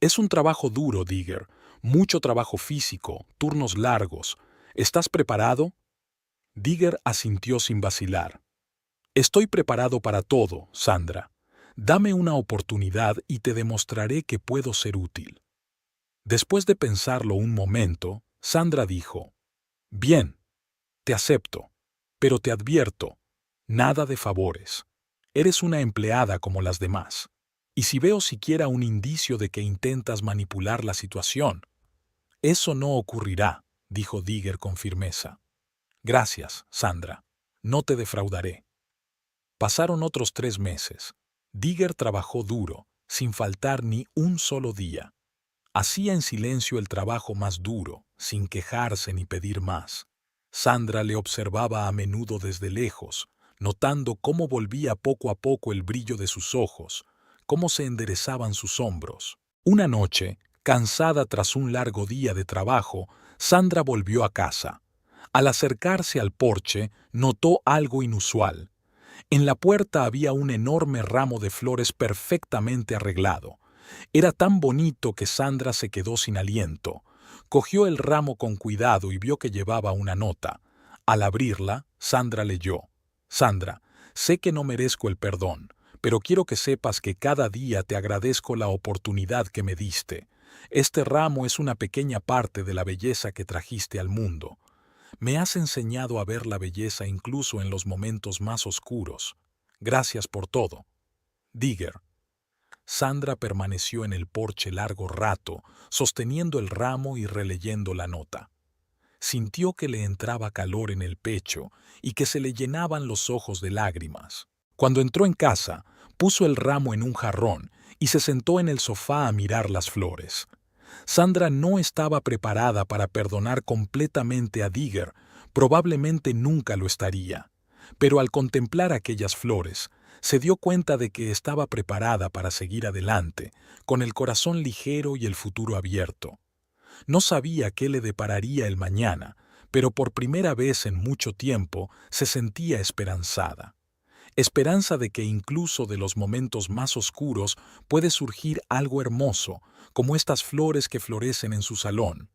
Es un trabajo duro, Digger, mucho trabajo físico, turnos largos. ¿Estás preparado? Digger asintió sin vacilar. Estoy preparado para todo, Sandra. Dame una oportunidad y te demostraré que puedo ser útil. Después de pensarlo un momento, Sandra dijo, Bien, te acepto, pero te advierto, nada de favores. Eres una empleada como las demás. Y si veo siquiera un indicio de que intentas manipular la situación, eso no ocurrirá, dijo Digger con firmeza. Gracias, Sandra. No te defraudaré. Pasaron otros 3 meses. Digger trabajó duro, sin faltar ni un solo día. Hacía en silencio el trabajo más duro, sin quejarse ni pedir más. Sandra le observaba a menudo desde lejos, notando cómo volvía poco a poco el brillo de sus ojos, cómo se enderezaban sus hombros. Una noche, cansada tras un largo día de trabajo, Sandra volvió a casa. Al acercarse al porche, notó algo inusual. En la puerta había un enorme ramo de flores perfectamente arreglado. Era tan bonito que Sandra se quedó sin aliento. Cogió el ramo con cuidado y vio que llevaba una nota. Al abrirla, Sandra leyó: Sandra, sé que no merezco el perdón, pero quiero que sepas que cada día te agradezco la oportunidad que me diste. Este ramo es una pequeña parte de la belleza que trajiste al mundo. Me has enseñado a ver la belleza incluso en los momentos más oscuros. Gracias por todo. Digger. Sandra permaneció en el porche largo rato, sosteniendo el ramo y releyendo la nota. Sintió que le entraba calor en el pecho y que se le llenaban los ojos de lágrimas. Cuando entró en casa, puso el ramo en un jarrón y se sentó en el sofá a mirar las flores. Sandra no estaba preparada para perdonar completamente a Digger, probablemente nunca lo estaría. Pero al contemplar aquellas flores, se dio cuenta de que estaba preparada para seguir adelante, con el corazón ligero y el futuro abierto. No sabía qué le depararía el mañana, pero por primera vez en mucho tiempo se sentía esperanzada. Esperanza de que incluso de los momentos más oscuros puede surgir algo hermoso, como estas flores que florecen en su salón.